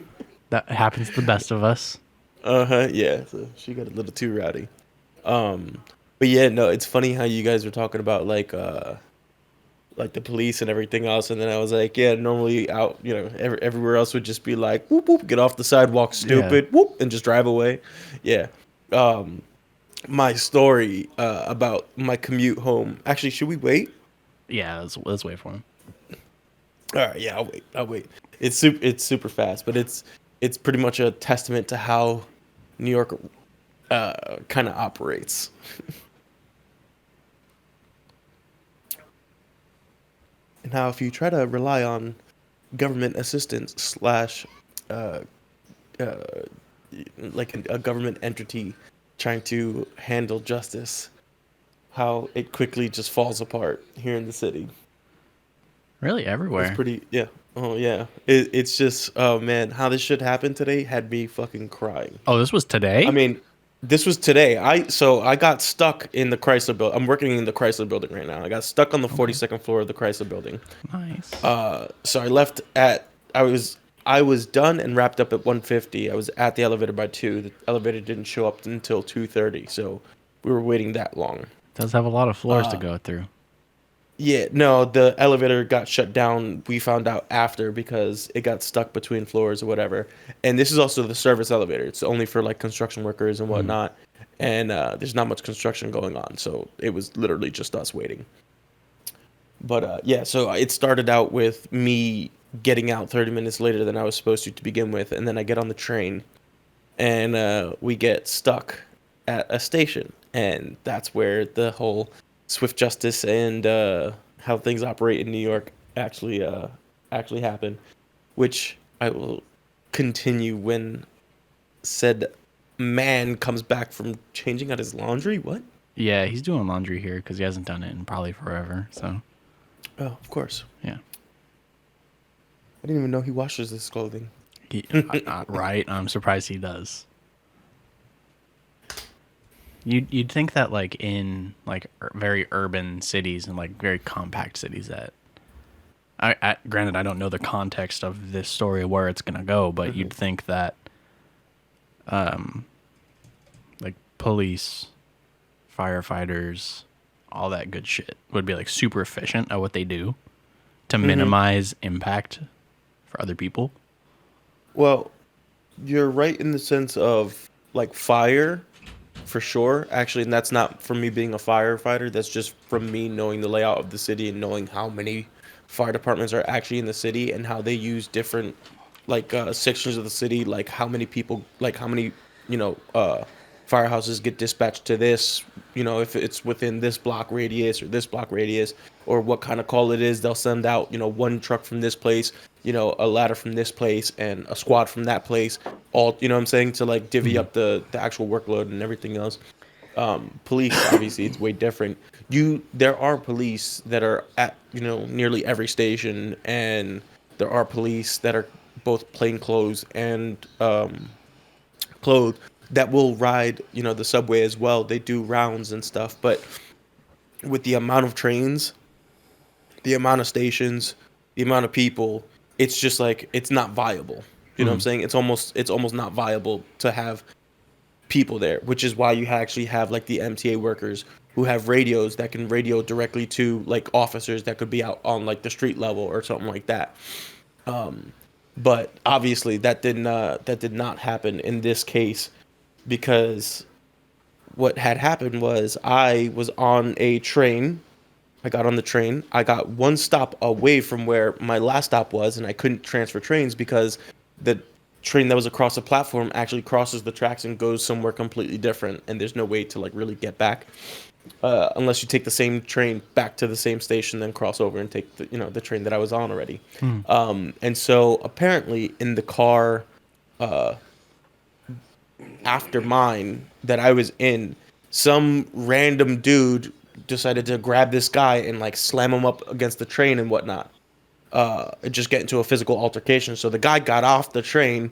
That happens to the best of us. Yeah. So she got a little too rowdy. But yeah, no, it's funny how you guys were talking about like the police and everything else, and then I was like, yeah, normally out, everywhere else would just be like, whoop whoop, get off the sidewalk, stupid, whoop, and just drive away. Yeah. My story about my commute home. Actually, should we wait? Yeah, let's wait for him. All right, yeah, I'll wait. It's super fast, but it's pretty much a testament to how New York kind of operates. And how if you try to rely on government assistance slash uh, uh, like a government entity trying to handle justice, how it quickly just falls apart here in the city. Really, It's everywhere. pretty, yeah. Oh yeah, it's just, oh man, how this shit happened today had me fucking crying. Oh, this was today? I mean, this was today. I got stuck in the Chrysler building. I'm working in the Chrysler building right now. I got stuck on the 42nd floor of the Chrysler building. Nice. So I left at I was done and wrapped up at 1:50. I was at the elevator by 2. The elevator didn't show up until 2:30, so we were waiting that long. Does have a lot of floors to go through. Yeah, no, the elevator got shut down. We found out after because it got stuck between floors or whatever. And this is also the service elevator. It's only for like construction workers and whatnot. And there's not much construction going on, so it was literally just us waiting. But yeah, so it started out with me getting out 30 minutes later than I was supposed to begin with, and then I get on the train, and we get stuck at a station, and that's where the whole swift justice and how things operate in New York actually happen, which I will continue when said man comes back from changing out his laundry. What? Yeah, he's doing laundry here because he hasn't done it in probably forever. So, Oh, of course. yeah. I didn't even know he washes his clothing. Right? I'm surprised he does. You'd think that like in like very urban cities and like very compact cities that granted I don't know the context of this story where it's gonna go, but you'd think that like police, firefighters, all that good shit would be like super efficient at what they do to minimize impact for other people. Well, you're right in the sense of like fire, for sure. Actually, and that's not from me being a firefighter. That's just from me knowing the layout of the city and knowing how many fire departments are actually in the city and how they use different like sections of the city, like how many people, like how many firehouses get dispatched to this, if it's within this block radius or this block radius, or what kind of call it is. They'll send out, one truck from this place, a ladder from this place, and a squad from that place, all, what I'm saying, to like divvy up the actual workload and everything else. Police, obviously, it's way different. There are police that are at, nearly every station, and there are police that are both plainclothes and clothed that will ride, the subway as well. They do rounds and stuff, but with the amount of trains, the amount of stations, the amount of people, it's just like it's not viable. You know what I'm saying? It's almost not viable to have people there, which is why you actually have like the MTA workers who have radios that can radio directly to like officers that could be out on like the street level or something like that. But obviously that did not happen in this case, because what had happened was I was on a train. I got on the train. I got one stop away from where my last stop was, and I couldn't transfer trains because the train that was across the platform actually crosses the tracks and goes somewhere completely different, and there's no way to like really get back unless you take the same train back to the same station, then cross over and take the train that I was on already. And so apparently in the car after mine that I was in, some random dude decided to grab this guy and like slam him up against the train and whatnot. Just get into a physical altercation. So the guy got off the train,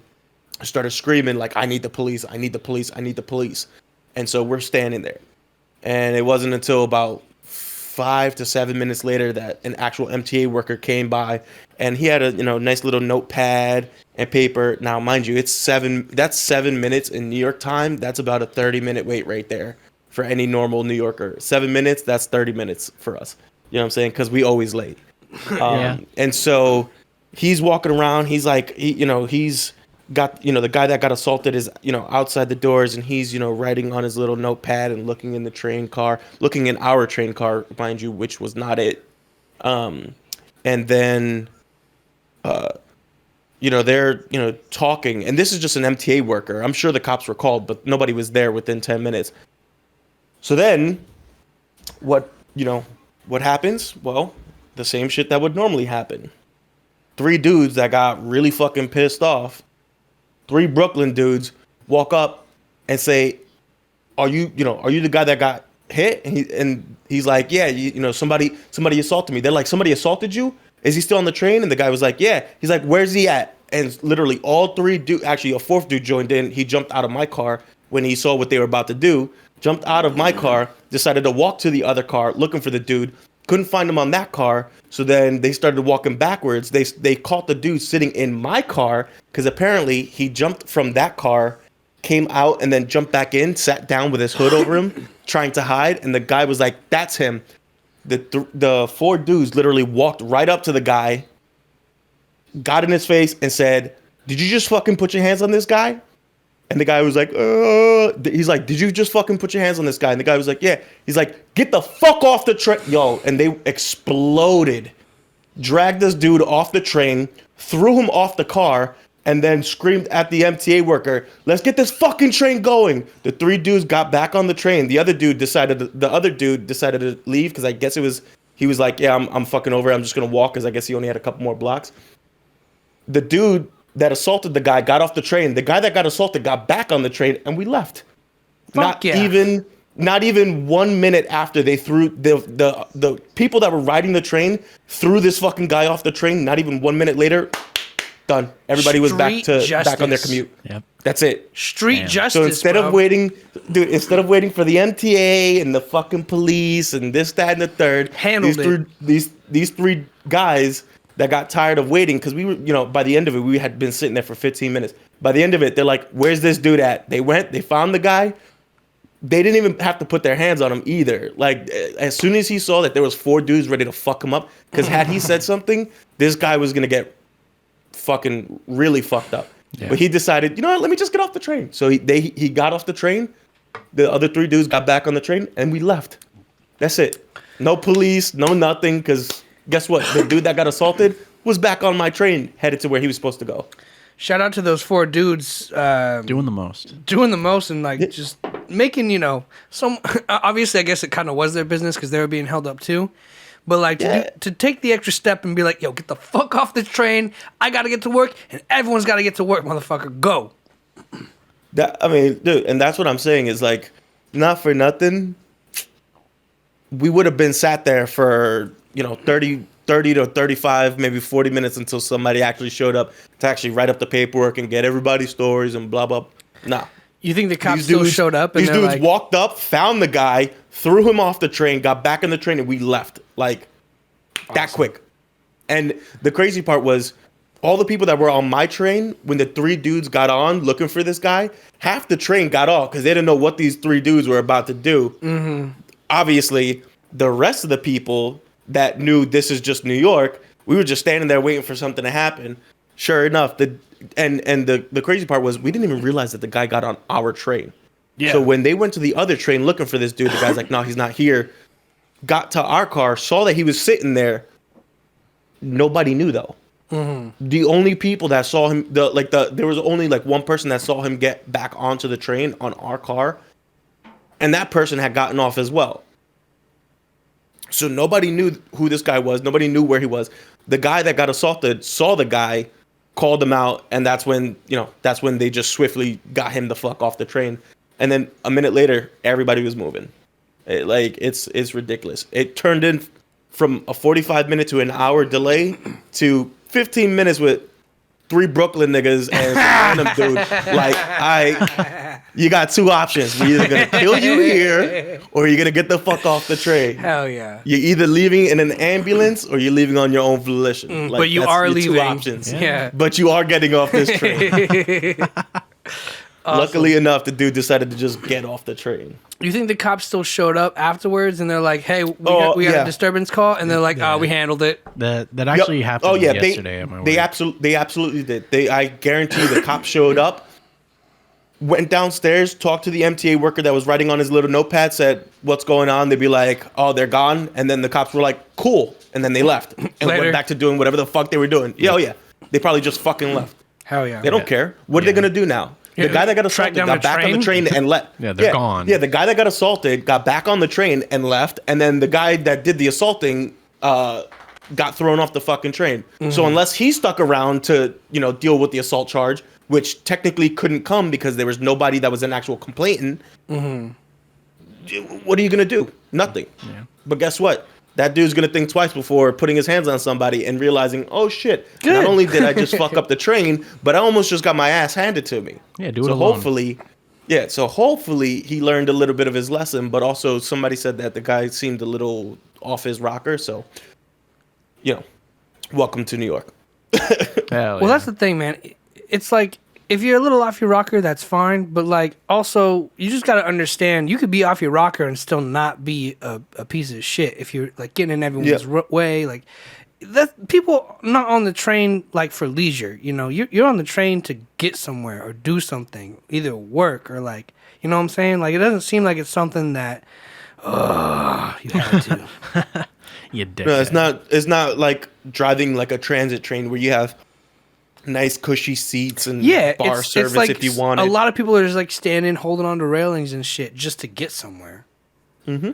started screaming like, "I need the police! I need the police! I need the police!" And so we're standing there, and it wasn't until about 5 to 7 minutes later that an actual MTA worker came by, and he had a nice little notepad and paper. Now, mind you, that's 7 minutes in New York time. That's about a 30-minute wait right there for any normal New Yorker. 7 minutes, that's 30 minutes for us. You know what I'm saying? Because we always late. And so he's walking around. He's like, he's got, the guy that got assaulted is, outside the doors, and he's, writing on his little notepad and looking in our train car, mind you, which was not it. And then, they're, talking, and this is just an MTA worker. I'm sure the cops were called, but nobody was there within 10 minutes. So then what happens? Well, the same shit that would normally happen. 3 dudes that got really fucking pissed off, 3 Brooklyn dudes walk up and say, are you the guy that got hit? And he's like, yeah, somebody assaulted me. They're like, somebody assaulted you? Is he still on the train? And the guy was like, yeah. He's like, where's he at? And literally all 3 dudes, actually a 4th dude joined in. He jumped out of my car when he saw what they were about to do, jumped out of my car, decided to walk to the other car looking for the dude. Couldn't find him on that car, so then they started walking backwards. They caught the dude sitting in my car, because apparently he jumped from that car, came out, and then jumped back in, sat down with his hood over him, trying to hide, and the guy was like, that's him. The 4 dudes literally walked right up to the guy, got in his face, and said, did you just fucking put your hands on this guy? And the guy was like, he's like, did you just fucking put your hands on this guy? And the guy was like, yeah. He's like, get the fuck off the train. Yo, and they exploded, dragged this dude off the train, threw him off the car, and then screamed at the MTA worker, let's get this fucking train going. The 3 dudes got back on the train. The other dude decided to leave, because I guess he was like, yeah, I'm fucking over. I'm just going to walk, because I guess he only had a couple more blocks. The dude that assaulted the guy got off the train. The guy that got assaulted got back on the train, and we left. Not even 1 minute after they threw the people that were riding the train threw this fucking guy off the train. Not even 1 minute later, done. Everybody was back on their commute. Yep. That's it. Street justice. So instead of waiting for the MTA and the fucking police and this, that, and the third, these 3 guys that got tired of waiting, because we were, by the end of it, we had been sitting there for 15 minutes. By the end of it, they're like, where's this dude at? They went, they found the guy. They didn't even have to put their hands on him either. Like, as soon as he saw that there was 4 dudes ready to fuck him up, because had he said something, this guy was going to get fucking really fucked up. Yeah. But he decided, you know what, let me just get off the train. So he got off the train. The other 3 dudes got back on the train, and we left. That's it. No police, no nothing, because guess what? The dude that got assaulted was back on my train, headed to where he was supposed to go. Shout out to those 4 dudes. Doing the most. And, like, just making, some... Obviously, I guess it kind of was their business, because they were being held up, too. But, like, to take the extra step and be like, yo, get the fuck off this train. I got to get to work, and everyone's got to get to work, motherfucker. Go. Dude, and that's what I'm saying is, like, not for nothing, we would have been sat there for... 30 to 35, maybe 40 minutes until somebody actually showed up to actually write up the paperwork and get everybody's stories and blah, blah. Nah. You think the cops still showed up? And these dudes walked up, found the guy, threw him off the train, got back in the train, and we left. Like, that quick. And the crazy part was, all the people that were on my train, when the 3 dudes got on looking for this guy, half the train got off because they didn't know what these 3 dudes were about to do. Mm-hmm. Obviously, the rest of the people that knew this is just New York, we were just standing there waiting for something to happen. Sure enough, the crazy part was we didn't even realize that the guy got on our train. Yeah. So when they went to the other train looking for this dude, the guy's like, no, he's not here. Got to our car, saw that he was sitting there. Nobody knew, though. The only people that saw him, there was only like one person that saw him get back onto the train on our car, and that person had gotten off as well. So nobody knew who this guy was. Nobody knew where he was. The guy that got assaulted saw the guy, called him out, and that's when they just swiftly got him the fuck off the train. And then a minute later, everybody was moving. It's ridiculous. It turned in from a 45-minute to an hour delay to 15 minutes with 3 Brooklyn niggas and some random dude. You got 2 options. We're either gonna kill you here, or you're gonna get the fuck off the train. Hell yeah. You're either leaving in an ambulance or you're leaving on your own volition. But you are leaving. 2 options. Yeah. But you are getting off this train. Awesome. Luckily enough, the dude decided to just get off the train. You think the cops still showed up afterwards and they're like, hey, we got a disturbance call? And they're like, we handled it. That actually happened yesterday at my work. They absolutely did. I guarantee the cops showed up, went downstairs, talked to the MTA worker that was writing on his little notepad, said, what's going on? They'd be like, oh, they're gone. And then the cops were like, cool. And then they left and went back to doing whatever the fuck they were doing. Yeah. They probably just fucking left. Hell yeah. They don't care. What are they going to do now? The guy that got assaulted got back on the train and left. Yeah, they're gone. Yeah, the guy that got assaulted got back on the train and left. And then the guy that did the assaulting got thrown off the fucking train. Mm-hmm. So unless he stuck around to, deal with the assault charge, which technically couldn't come because there was nobody that was an actual complainant, what are you going to do? Nothing. Yeah. But guess what? That dude's going to think twice before putting his hands on somebody and realizing, oh, shit, not only did I just fuck up the train, but I almost just got my ass handed to me. Yeah, do it alone. Hopefully he learned a little bit of his lesson, but also somebody said that the guy seemed a little off his rocker. So, welcome to New York. Well, that's the thing, man. It's like, if you're a little off your rocker, that's fine. But, like, also, you just got to understand, you could be off your rocker and still not be a piece of shit if you're, like, getting in everyone's way. Like, that people not on the train, like, for leisure. You're on the train to get somewhere or do something, either work or, like, you know what I'm saying? Like, it doesn't seem like it's something that, you had to. You dick. No, it's not like driving, like, a transit train where you have nice cushy seats and bar service like if you want it. A lot of people are just like standing, holding on to railings and shit just to get somewhere. Mm-hmm.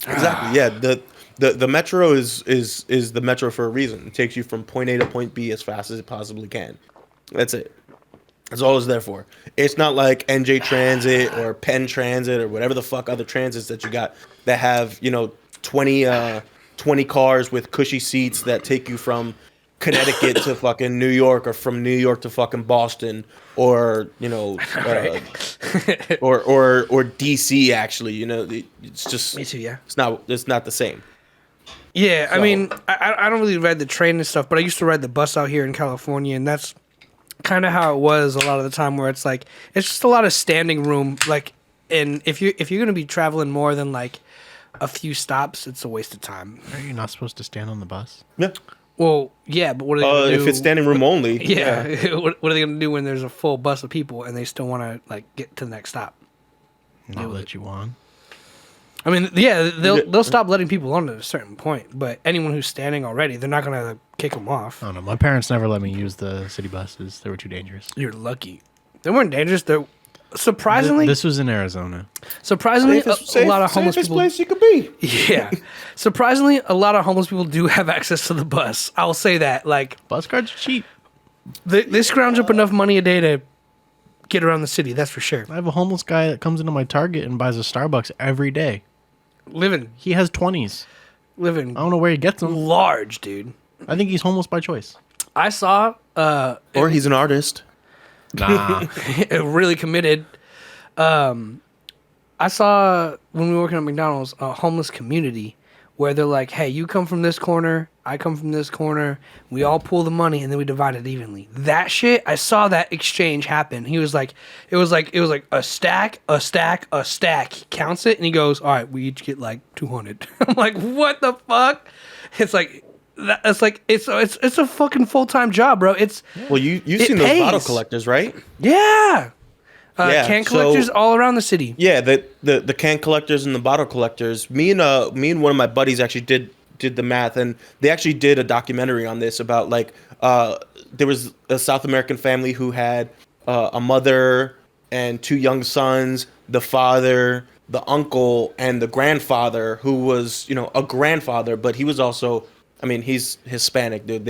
Exactly. Yeah. The metro is the metro for a reason. It takes you from point A to point B as fast as it possibly can. That's it. That's all it's there for. It's not like NJ Transit or Penn Transit or whatever the fuck other transits that you got that have 20 cars with cushy seats that take you from Connecticut to fucking New York, or from New York to fucking Boston, or or DC. Actually, it's just me too. Yeah, it's not the same. Yeah, so. I mean, I don't really ride the train and stuff, but I used to ride the bus out here in California, and that's kind of how it was a lot of the time. Where it's like it's just a lot of standing room. Like, and if you're gonna be traveling more than like a few stops, it's a waste of time. Are you not supposed to stand on the bus? Yeah. Well, yeah, but what are they going to do? If it's standing room only. Yeah. What are they going to do when there's a full bus of people and they still want to like get to the next stop? Not let you on. I mean, yeah, they'll stop letting people on at a certain point, but anyone who's standing already, they're not going to kick them off. I don't know. My parents never let me use the city buses. They were too dangerous. You're lucky. They weren't dangerous. They're surprisingly. This was in Arizona. Surprisingly, a lot of homeless people. Place you could be. Yeah, surprisingly, a lot of homeless people do have access to the bus. I will say that. Like, bus cards are cheap. They scrounge up enough money a day to get around the city. That's for sure. I have a homeless guy that comes into my Target and buys a Starbucks every day. He has 20s. I don't know where he gets them. Large, dude. I think he's homeless by choice. I saw. Or he's an artist. Nah. Really committed. I saw when we were working at McDonald's a homeless community where they're like, hey, you come from this corner, I come from this corner, we all pool the money and then we divide it evenly. That shit, I saw that exchange happen. He was like, it was like a stack. He counts it and he goes, all right, we each get like 200. I'm like, what the fuck? It's like it's a fucking full-time job, bro. You've seen those bottle collectors, right? Yeah. Can collectors all around the city. Yeah, the can collectors and the bottle collectors. Me and one of my buddies actually did did the math, and they actually did a documentary on this about like there was a South American family who had a mother and two young sons, the father, the uncle, and the grandfather, who was, you know, a grandfather, but he was also, I mean, he's Hispanic, dude.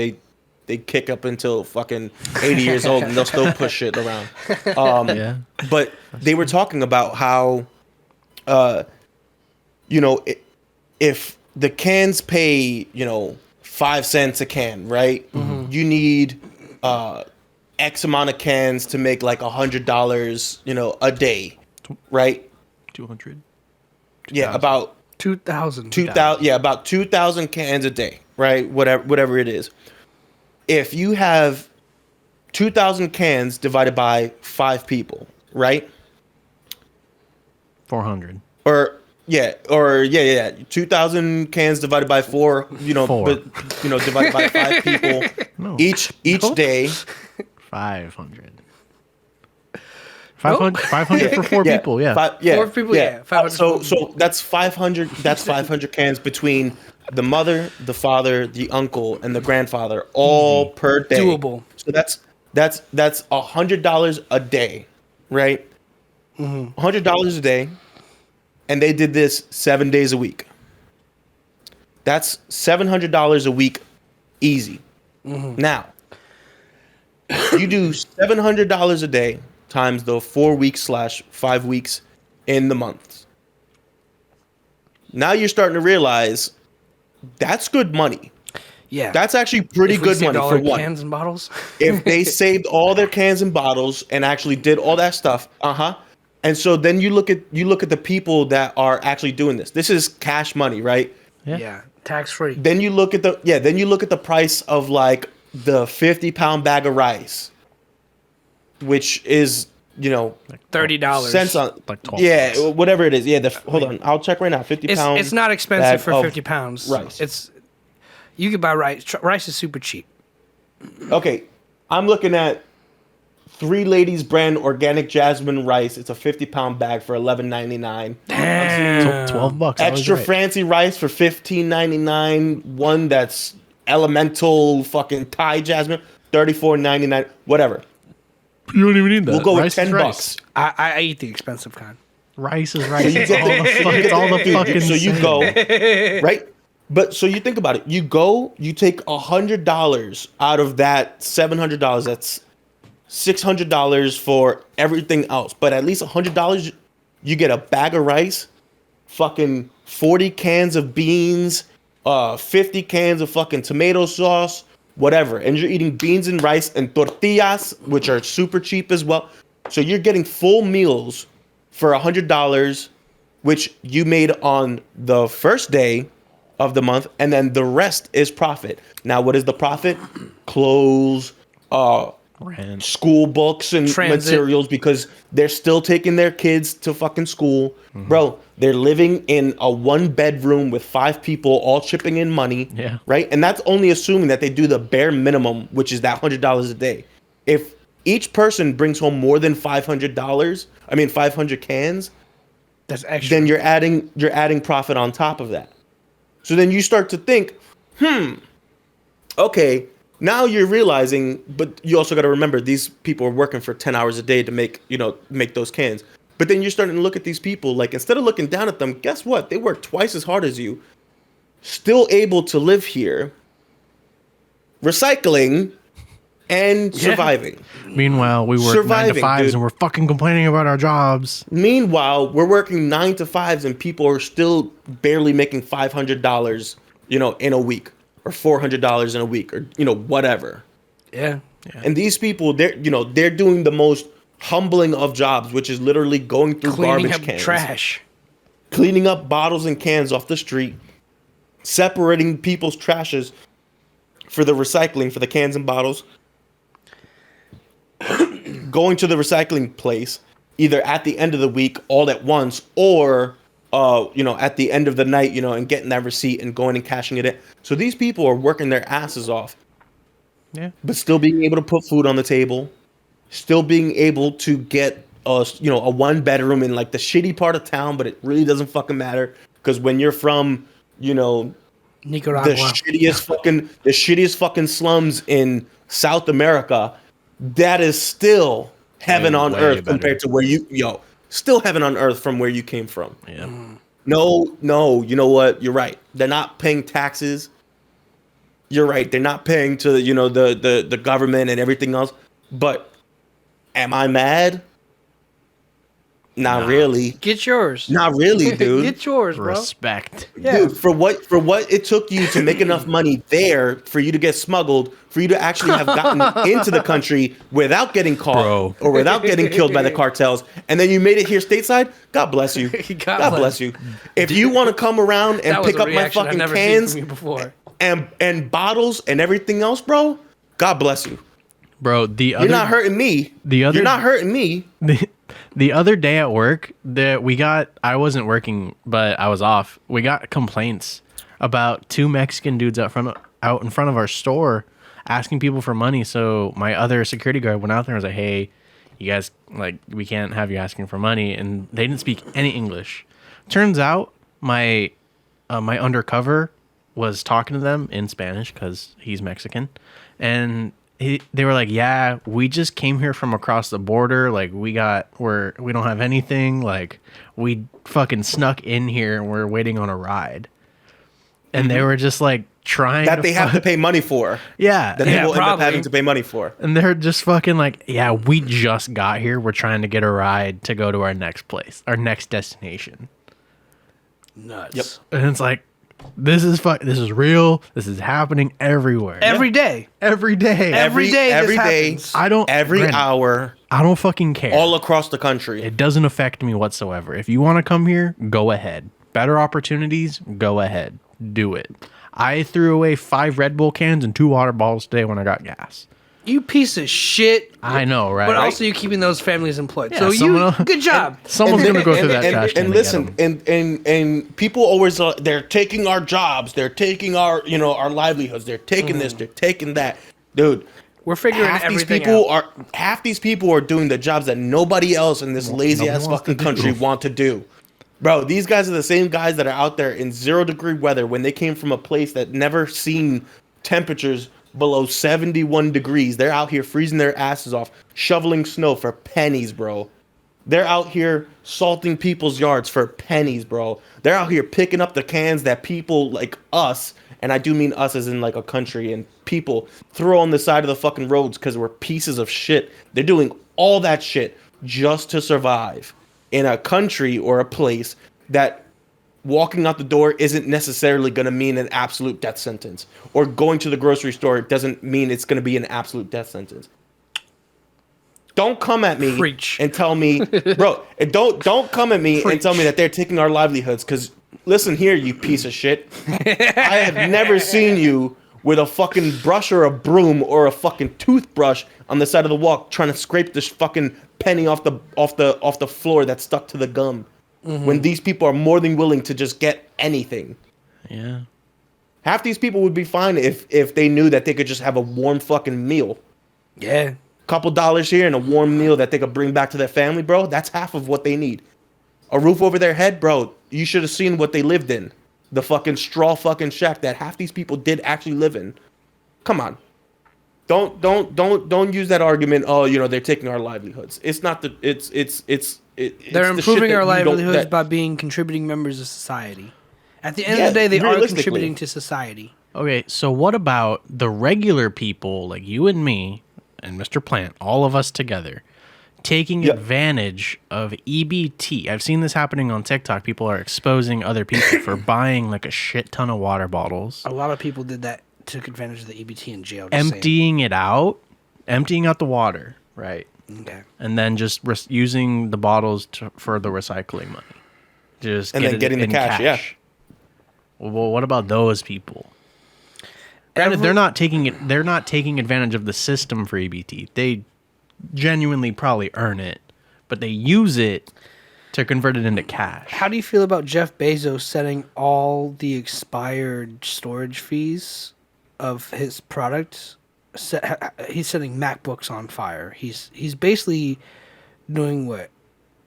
They kick up until fucking 80 years old and they'll still push shit around. Yeah. But they were talking about how, you know, if the cans pay, you know, 5 cents a can, right? Mm-hmm. You need X amount of cans to make like $100, you know, a day, right? 200. Yeah, about 2,000. Yeah, about 2,000 cans a day, right? Whatever it is. If you have 2,000 cans divided by 5 people, right? 400. Or 2,000 cans divided by 4, you know, 4. but you know, divided by 5 people No. each day. 500. 500 for 4 people, yeah. 4 people, yeah. 500 So that's 500. That's 500 cans between the mother, the father, the uncle, and the grandfather, all per day. Doable. So that's $100 a day, right? $100 a day, and they did this 7 days a week. That's $700 a week, easy. Now, you do $700 a day times the 4 weeks / 5 weeks in the month. Now you're starting to realize that's good money. Yeah. That's actually pretty good money for one. Cans and bottles. If they saved all their cans and bottles and actually did all that stuff, and so then you look at the people that are actually doing this. This is cash money, right? Yeah. Tax free. Then you look at the price of like the 50-pound bag of rice, which is, you know, $30. cents on Like 12 yeah, bucks. whatever it is. Yeah, hold on, I'll check right now. 50 pounds. It's not expensive for of 50 pounds. rice. You can buy rice. Rice is super cheap. Okay, I'm looking at 3 Ladies brand organic jasmine rice. It's a 50-pound bag for $11.99. Damn. So $12. I was Extra right. fancy rice for $15.99. One that's elemental fucking Thai jasmine, $34.99. Whatever. You don't even need that. We'll go with Rice is $10. I eat the expensive kind. Rice is rice. It's all the fucking So you same. go, right? But so you think about it. You go, you take $100 out of that $700. That's $600 for everything else. But at least $100, you get a bag of rice, fucking 40 cans of beans, 50 cans of fucking tomato sauce, whatever. And you're eating beans and rice and tortillas, which are super cheap as well. So you're getting full meals for $100, which you made on the first day of the month, and then the rest is profit. Now, what is the profit? Clothes, Rent. school books and Transit. materials, because they're still taking their kids to fucking school. Bro, they're living in a 1-bedroom with 5 people all chipping in money. Yeah. Right? And that's only assuming that they do the bare minimum, which is that $100 a day. If each person brings home more than $500, 500 cans, That's extra. then you're adding profit on top of that. So then you start to think, okay, now you're realizing, but you also got to remember these people are working for 10 hours a day to make those cans. But then you're starting to look at these people, like, instead of looking down at them, guess what? They work twice as hard as you, still able to live here, recycling and surviving. Meanwhile, we work 9 to Surviving, 5s dude. and we're fucking complaining about our jobs. Meanwhile, we're working 9 to 5s and people are still barely making $500, in a week, or $400 in a week, or whatever. Yeah. And these people, they're doing the most humbling of jobs, which is literally going through Cleaning garbage up cans, trash. cleaning up bottles and cans off the street, separating people's trashes for the recycling for the cans and bottles, going to the recycling place either at the end of the week all at once, or at the end of the night, and getting that receipt and going and cashing it in. So these people are working their asses off, Yeah. but still being able to put food on the table, still being able to get a 1-bedroom in like the shitty part of town, but it really doesn't fucking matter, because when you're from Nicaragua. the shittiest fucking slums in South America, that is still heaven on way earth better. compared to where still heaven on earth from where you came from. Yeah. No, you know what? You're right. They're not paying taxes. You're right. They're not paying to the government and everything else. But am I mad? Not really. Get yours. Not really, dude. Get yours, bro. Respect. Yeah. Dude, for what it took you to make enough money there for you to get smuggled, for you to actually have gotten into the country without getting caught Bro. or without getting killed by the cartels, and then you made it here stateside, God bless you. God bless you. If you want to come around and That was pick a up my reaction I've fucking never seen cans from you before. and bottles and everything else, bro, God bless you. Bro, You're not hurting me. You're not hurting me. The other day at work, I wasn't working, but I was off. We got complaints about two Mexican dudes out in front of our store asking people for money. So my other security guard went out there and was like, "Hey, you guys, like, we can't have you asking for money." And they didn't speak any English. Turns out my undercover was talking to them in Spanish because he's Mexican, and they were like, "Yeah, we just came here from across the border. Like, we don't have anything. Like, we fucking snuck in here and we're waiting on a ride." And they were just like trying That they have to pay money for. Yeah. That they will end up probably. having to pay money for. And they're just fucking like, "Yeah, we just got here. We're trying to get a ride to go to our next place, our next destination." Nuts. Yep. And it's like, this is real. This is happening everywhere. Every day. Every day. Every day this every day, happens. every Granted, hour, I don't fucking care. all across the country. It doesn't affect me whatsoever. If you want to come here, go ahead. Better opportunities, go ahead. Do it. I threw away 5 Red Bull cans and 2 water bottles today when I got gas. You piece of shit. I know, right? But also you're keeping those families employed. Yeah, so someone- good job. Someone's And- gonna go through that and, trash can. and to get listen, 'em. and people always they're taking our jobs, they're taking our our livelihoods, they're taking this, they're taking that, dude. We're figuring half these everything people out. half these people are doing the jobs that nobody else in this lazy ass nobody wants fucking to country do. want to do. Bro, these guys are the same guys that are out there in 0-degree weather when they came from a place that never seen temperatures below 71 degrees. They're out here freezing their asses off, shoveling snow for pennies, bro. They're out here salting people's yards for pennies, bro. They're out here picking up the cans that people like us, and I do mean us as in like a country and people, throw on the side of the fucking roads because we're pieces of shit. They're doing all that shit just to survive in a country or a place that walking out the door isn't necessarily going to mean an absolute death sentence, or going to the grocery store doesn't mean it's going to be an absolute death sentence. Don't come at me Preach. and tell me, bro, and don't come at me and tell me that they're taking our livelihoods, because listen here, you piece of shit. I have never seen you with a fucking brush or a broom or a fucking toothbrush on the side of the walk trying to scrape this fucking penny off the floor that's stuck to the gum. When these people are more than willing to just get anything. Yeah. Half these people would be fine if they knew that they could just have a warm fucking meal. Yeah. Couple dollars here and a warm meal that they could bring back to their family, bro. That's half of what they need. A roof over their head, bro. You should have seen what they lived in. The fucking straw fucking shack that half these people did actually live in. Come on. Don't use that argument. Oh, they're taking our livelihoods. It's not the. It's They're the shit improving that our you don't- livelihoods that- by being contributing members of society. At the end Yeah, of the day, they are realistically. contributing to society. Okay, so what about the regular people like you and me and Mr. Plant, all of us together, taking Yep. advantage of EBT? I've seen this happening on TikTok. People are exposing other people for buying like a shit ton of water bottles, A lot of people did that, took advantage of the EBT in jail. just saying. emptying out the water, right? Okay. And then just using the bottles for the recycling money. Just And get then it getting the in cash, yeah. Well, what about those people? Granted, they're not taking it. They're not taking advantage of the system for EBT. They genuinely probably earn it, but they use it to convert it into cash. How do you feel about Jeff Bezos setting all the expired storage fees of his products? He's setting MacBooks on fire. He's basically doing what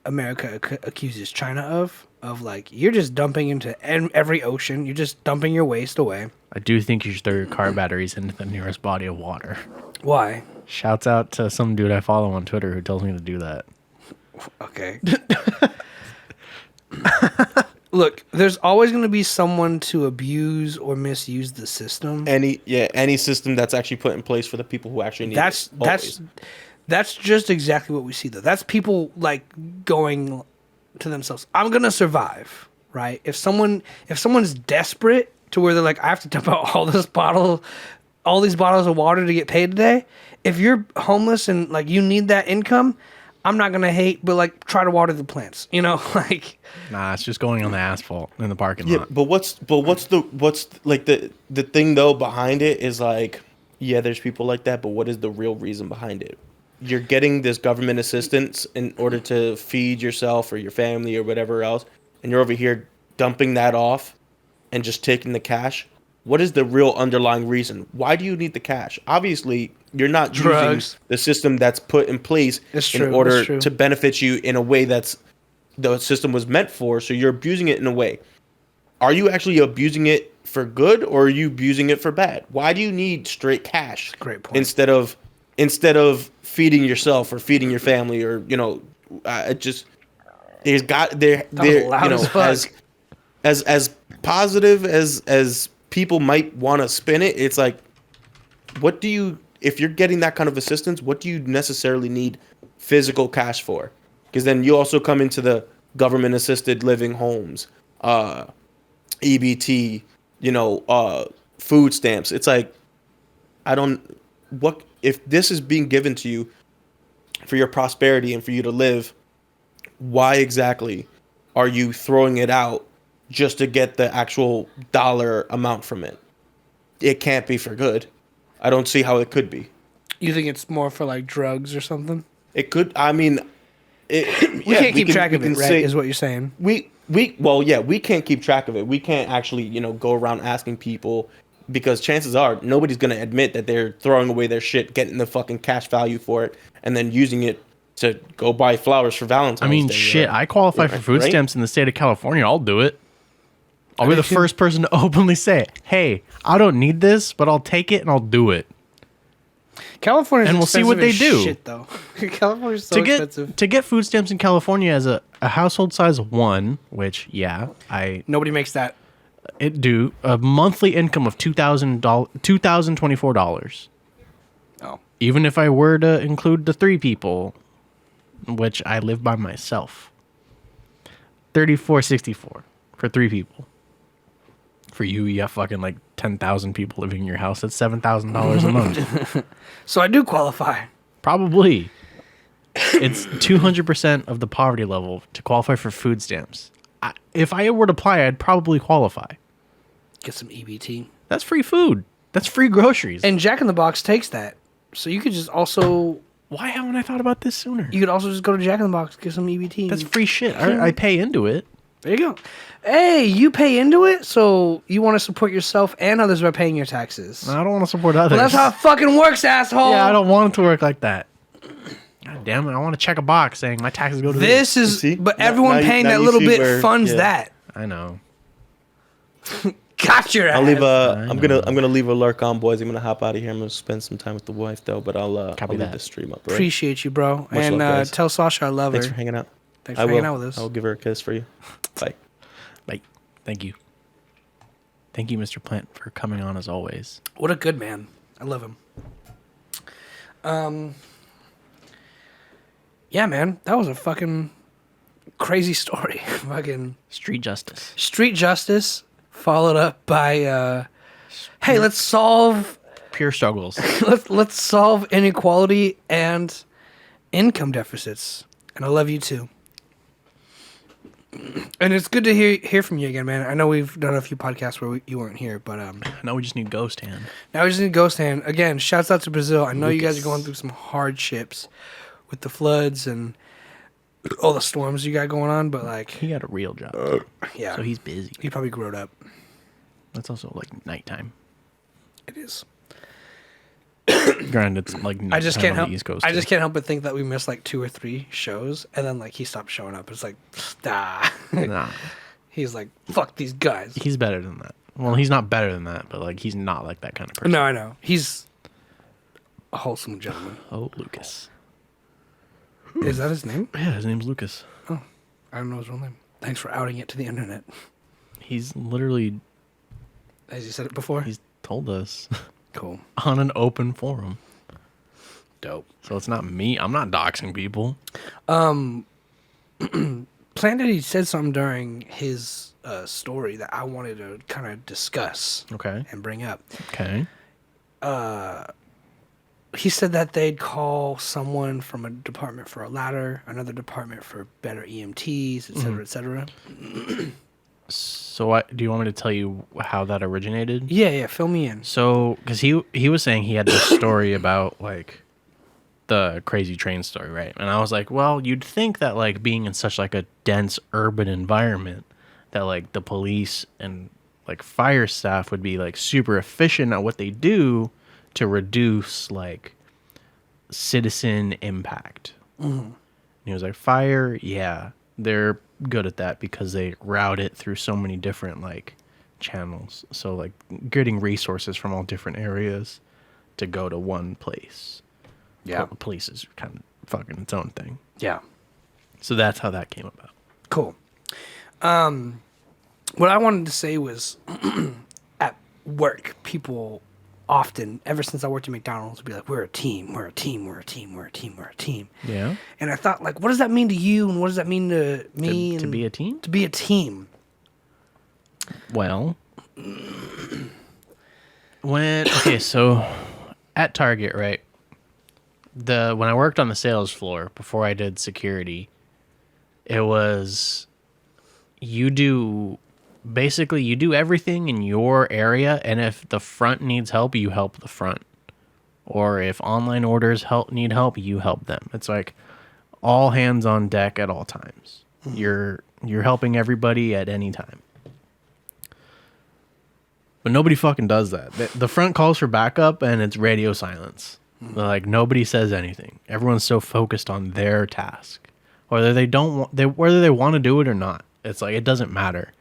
America accuses China of. of like you're just dumping into every ocean. You're just dumping your waste away. I do think you should throw your car batteries into the nearest body of water. Why? Shouts out to some dude I follow on Twitter who tells me to do that. Okay. Look, there's always going to be someone to abuse or misuse the system. Any system that's actually put in place for the people who actually need it. That's just exactly what we see though. That's people like going to themselves. I'm going to survive, right? If someone's desperate to where they're like, I have to dump out all these bottles of water to get paid today. If you're homeless and like you need that income, I'm not gonna hate, but like try to water the plants, like. Nah, it's just going on the asphalt in the parking lot. But what's like the thing though behind it is like, yeah, there's people like that, but what is the real reason behind it? You're getting this government assistance in order to feed yourself or your family or whatever else, and you're over here dumping that off and just taking the cash. What is the real underlying reason? Why do you need the cash? Obviously, you're not using the system that's put in place in order to benefit you in a way that's the system was meant for. So you're abusing it in a way. Are you actually abusing it for good, or are you abusing it for bad? Why do you need straight cash? Great point. Instead of feeding yourself or feeding your family, or as positive as people might want to spin it, it's like, if you're getting that kind of assistance, what do you necessarily need physical cash for? Because then you also come into the government assisted living homes, EBT, food stamps. It's like, if this is being given to you for your prosperity and for you to live, why exactly are you throwing it out just to get the actual dollar amount from it? It can't be for good. I don't see how it could be. You think it's more for like drugs or something? It could. I mean, we can't keep track of it, right? Is what you're saying? We can't keep track of it. We can't actually, go around asking people, because chances are nobody's gonna admit that they're throwing away their shit, getting the fucking cash value for it, and then using it to go buy flowers for Valentine's Day. Shit, I qualify for food stamps in the state of California. I'll do it. I'll be the first person to openly say, hey, I don't need this, but I'll take it and I'll do it. California, and we'll see what they do. Shit, though. California's so expensive. To get food stamps in California as a household size of one, which nobody makes that. A monthly income of $2,024. Oh, even if I were to include the 3 people, which I live by myself, $34.64 for 3 people. For you have fucking like 10,000 people living in your house. That's $7,000 a month. So I do qualify. Probably. It's 200% of the poverty level to qualify for food stamps. If I were to apply, I'd probably qualify. Get some EBT. That's free food. That's free groceries. And Jack in the Box takes that. So you could just also... Why haven't I thought about this sooner? You could also just go to Jack in the Box, get some EBT. That's free shit. I pay into it. There you go. Hey, you pay into it, so you want to support yourself and others by paying your taxes. I don't want to support others. Well, that's how it fucking works, asshole. Yeah, I don't want it to work like that. God damn it, I want to check a box saying my taxes go to this. But everyone paying that little bit funds that. I know. Got your ass. I'm gonna leave a lurk on, boys. I'm gonna hop out of here. I'm gonna spend some time with the wife though, but I'll leave the stream up. Right? Appreciate you, bro. Much and love, tell Sasha I love her. Thanks for hanging out. Thanks for hanging out with us. I'll give her a kiss for you. Bye. Bye. Thank you. Thank you, Mr. Plant, for coming on as always. What a good man. I love him. Yeah, man. That was a fucking crazy story. Fucking street justice. Street justice followed up by hey, let's solve pure struggles. let's solve inequality and income deficits. And I love you too. And it's good to hear from you again, man. I know we've done a few podcasts where you weren't here, but now we just need Ghost Hand. Now we just need Ghost Hand. Again, shouts out to Brazil. I know you guys are going through some hardships with the floods and all the storms you got going on, but like he got a real job. Yeah. So he's busy. He probably growed up. That's also like nighttime. It is. Granted, it's like I just 9 can't on help. the East Coast. I too. just can't help but think that we missed like 2 or 3 shows, and then like he stopped showing up. It's like, ah. Nah, He's like, fuck these guys. he's better than that. Well, he's not better than that, but like he's not like that kind of person. No, I know. He's a wholesome gentleman. Oh, Lucas. Is that his name? Yeah, his name's Lucas. I don't know his real name. Thanks for outing it to the internet. He's literally Has he said it before? he's told us Cool. on an open forum. Dope. So it's not me. I'm not doxing people. Planet said something during his story that I wanted to kind of discuss Okay. and bring up. Okay. He said that they'd call someone from a department for a ladder, another department for better EMTs, et cetera, et cetera. So do you want me to tell you how that originated? Yeah, fill me in. So, because he was saying he had this story about like the crazy train story, right? And I was like, well, you'd think that like being in such like a dense urban environment, that like the police and like fire staff would be like super efficient at what they do to reduce like citizen impact. And he was like, fire, yeah, they're good at that because they route it through so many different like channels. So like getting resources from all different areas to go to one place. Yeah. Well, the police is kind of fucking its own thing. Yeah. So that's how that came about. Cool. What I wanted to say was at work, people often, ever since I worked at McDonald's, would be like, we're a team, we're a team, we're a team, we're a team, we're a team. Yeah. And I thought, like, what does that mean to you? And what does that mean to me? To be a team? To be a team. Well, so at Target, right? When I worked on the sales floor before I did security, it was you do everything in your area, and if the front needs help, you help the front. Or if online orders need help, you help them. It's like all hands on deck at all times. You're helping everybody at any time. But nobody fucking does that. The front calls for backup and it's radio silence. Like nobody says anything. Everyone's so focused on their task, whether they want to do it or not. It's like it doesn't matter.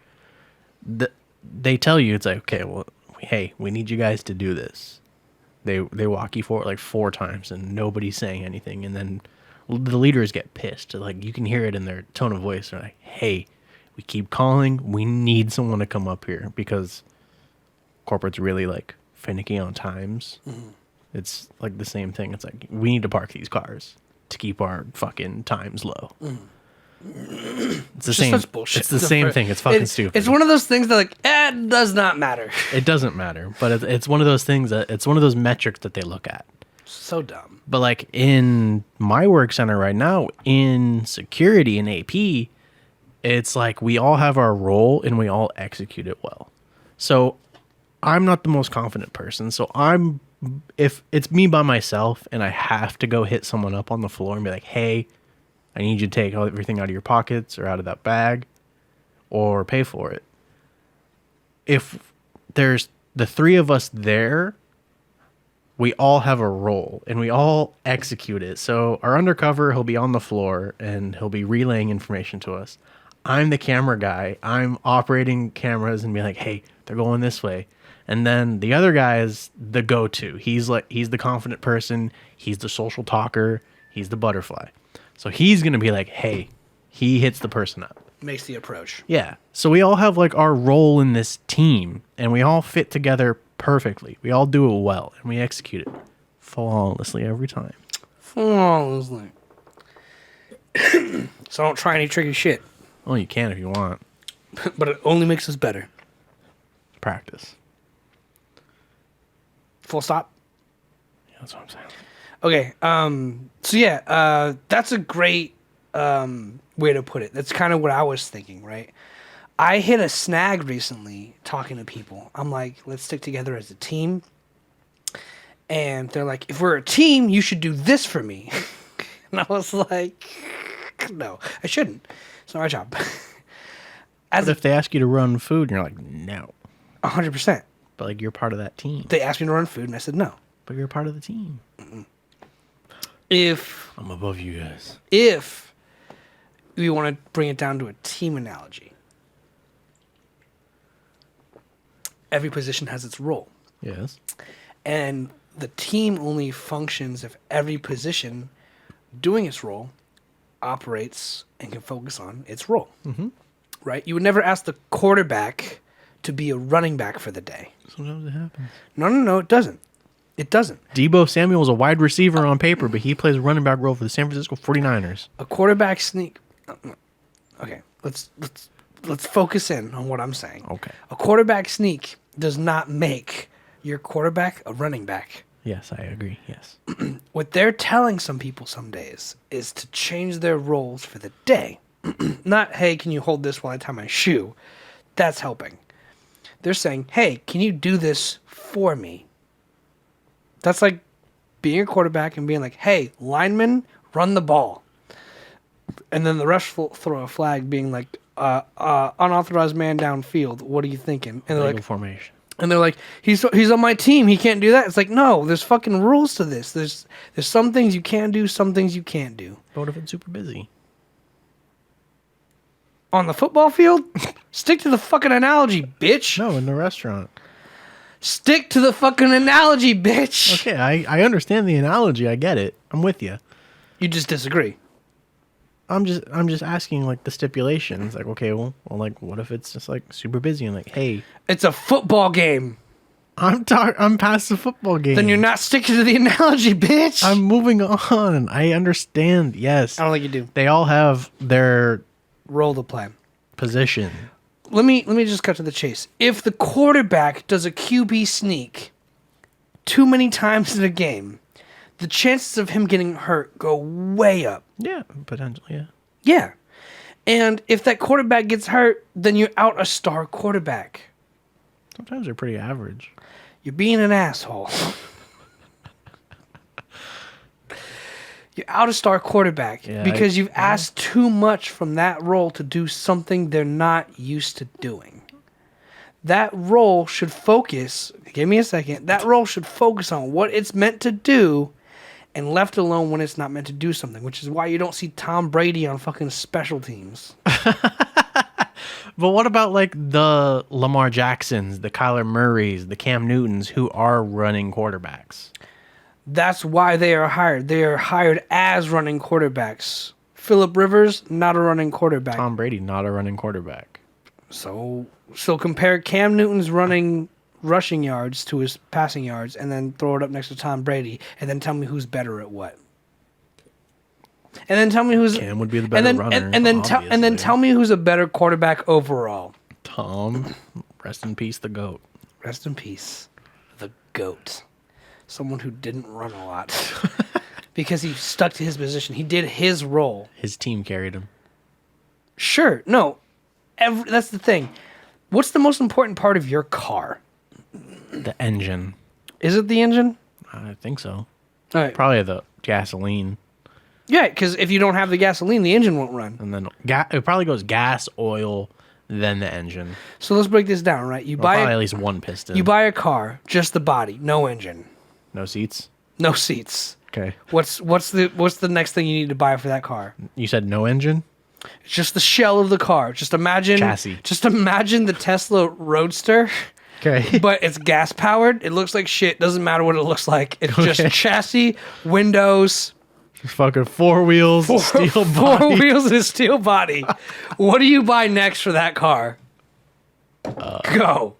They tell you it's like, okay, well, hey, we need you guys to do this. They walk you for it like 4 times and nobody's saying anything, and then the leaders get pissed. Like you can hear it in their tone of voice. They're like, hey, we keep calling. We need someone to come up here because corporate's really like finicky on times. It's like the same thing. It's like we need to park these cars to keep our fucking times low. It's the same. Such bullshit. It's the same thing. It's fucking stupid. It's one of those things that like, it does not matter. It doesn't matter, but it's one of those things that it's one of those metrics that they look at. So dumb. But like in my work center right now, in security and AP, it's like we all have our role and we all execute it well. So I'm not the most confident person. So if it's me by myself and I have to go hit someone up on the floor and be like, hey, I need you to take everything out of your pockets or out of that bag or pay for it. If there's the 3 of us there, we all have a role and we all execute it. So our undercover, he'll be on the floor and he'll be relaying information to us. I'm the camera guy. I'm operating cameras and be like, hey, they're going this way. And then the other guy is the go-to. He's the confident person. He's the social talker. He's the butterfly. So he's going to be like, hey, he hits the person up. Makes the approach. Yeah. So we all have like our role in this team and we all fit together perfectly. We all do it well and we execute it flawlessly every time. Flawlessly. So don't try any tricky shit. Well, you can if you want. But it only makes us better. Practice. Full stop. Yeah, that's what I'm saying. Okay. So yeah, that's a great way to put it. That's kind of what I was thinking, right? I hit a snag recently talking to people. I'm like, let's stick together as a team. And they're like, if we're a team, you should do this for me. And I was like, no, I shouldn't. It's not my job. But if they ask you to run food and you're like, no. 100%. But like you're part of that team. They asked me to run food and I said no. But you're a part of the team. If I'm above you guys. we want to bring it down to a team analogy, every position has its role. Yes. And the team only functions if every position doing its role operates and can focus on its role. Mm-hmm. Right? You would never ask the quarterback to be a running back for the day. Sometimes it happens. No, it doesn't. It doesn't. Debo Samuel's a wide receiver on paper, but he plays a running back role for the San Francisco 49ers. A quarterback sneak. Okay, let's focus in on what I'm saying. Okay. A quarterback sneak does not make your quarterback a running back. Yes, I agree. Yes. What they're telling some people some days is to change their roles for the day. Not, hey, can you hold this while I tie my shoe? That's helping. They're saying, hey, can you do this for me? That's like being a quarterback and being like, hey, lineman, run the ball. And then the refs will throw a flag being like, unauthorized man downfield. What are you thinking? And they're Legal like, formation. and they're like, he's on my team. He can't do that. It's like, no, there's fucking rules to this. There's some things you can do, some things you can't do. But what if it's super busy? On the football field, stick to the fucking analogy, bitch. No, in the restaurant. Stick to the fucking analogy, bitch. Okay, I understand the analogy. I get it. I'm with you. You just disagree. I'm just asking like the stipulations. Like, okay, well, like, what if it's just like super busy and like, hey, It's a football game. I'm past the football game. Then you're not sticking to the analogy, bitch. I'm moving on. I understand. Yes, I don't think you do. they all have their Roll the plan. position. Let me just cut to the chase. If the quarterback does a QB sneak too many times in a game, the chances of him getting hurt go way up. Yeah, potentially. Yeah. Yeah. And if that quarterback gets hurt, then you're out a star quarterback. Sometimes they're pretty average. You're being an asshole. You're out a star quarterback Yeah, because you've asked too much from that role to do something they're not used to doing. That role should focus, give me a second, that role should focus on what it's meant to do and left alone when it's not meant to do something, which is why you don't see Tom Brady on fucking special teams. But what about like the Lamar Jacksons, the Kyler Murrays, the Cam Newtons who are running quarterbacks? That's why they are hired. They are hired as running quarterbacks. Phillip Rivers, not a running quarterback. Tom Brady, not a running quarterback. So compare Cam Newton's rushing yards to his passing yards, and then throw it up next to Tom Brady, and then tell me who's better at what. And then tell me who's Cam would be the better runner. and then tell me who's a better quarterback overall. Tom, rest in peace, the GOAT. Rest in peace, the GOAT. Someone who didn't run a lot because he stuck to his position. He did his role. His team carried him. Sure, no, that's the thing. What's the most important part of your car? The engine. Is it the engine? I think so. All right. Probably the gasoline. Yeah, because if you don't have the gasoline, the engine won't run. And then it probably goes gas, oil, then the engine. So let's break this down, right? You buy Probably at least one piston. you buy a car, just the body, no engine, No seats? no seats. Okay. What's the next thing you need to buy for that car? You said no engine? It's just the shell of the car. Just imagine Chassis. Just imagine the Tesla Roadster, Okay. but it's gas powered. It looks like shit. Doesn't matter what it looks like. It's just Okay. chassis, windows, Fucking four wheels, steel four body. wheels, and a steel body. What do you buy next for that car? Go.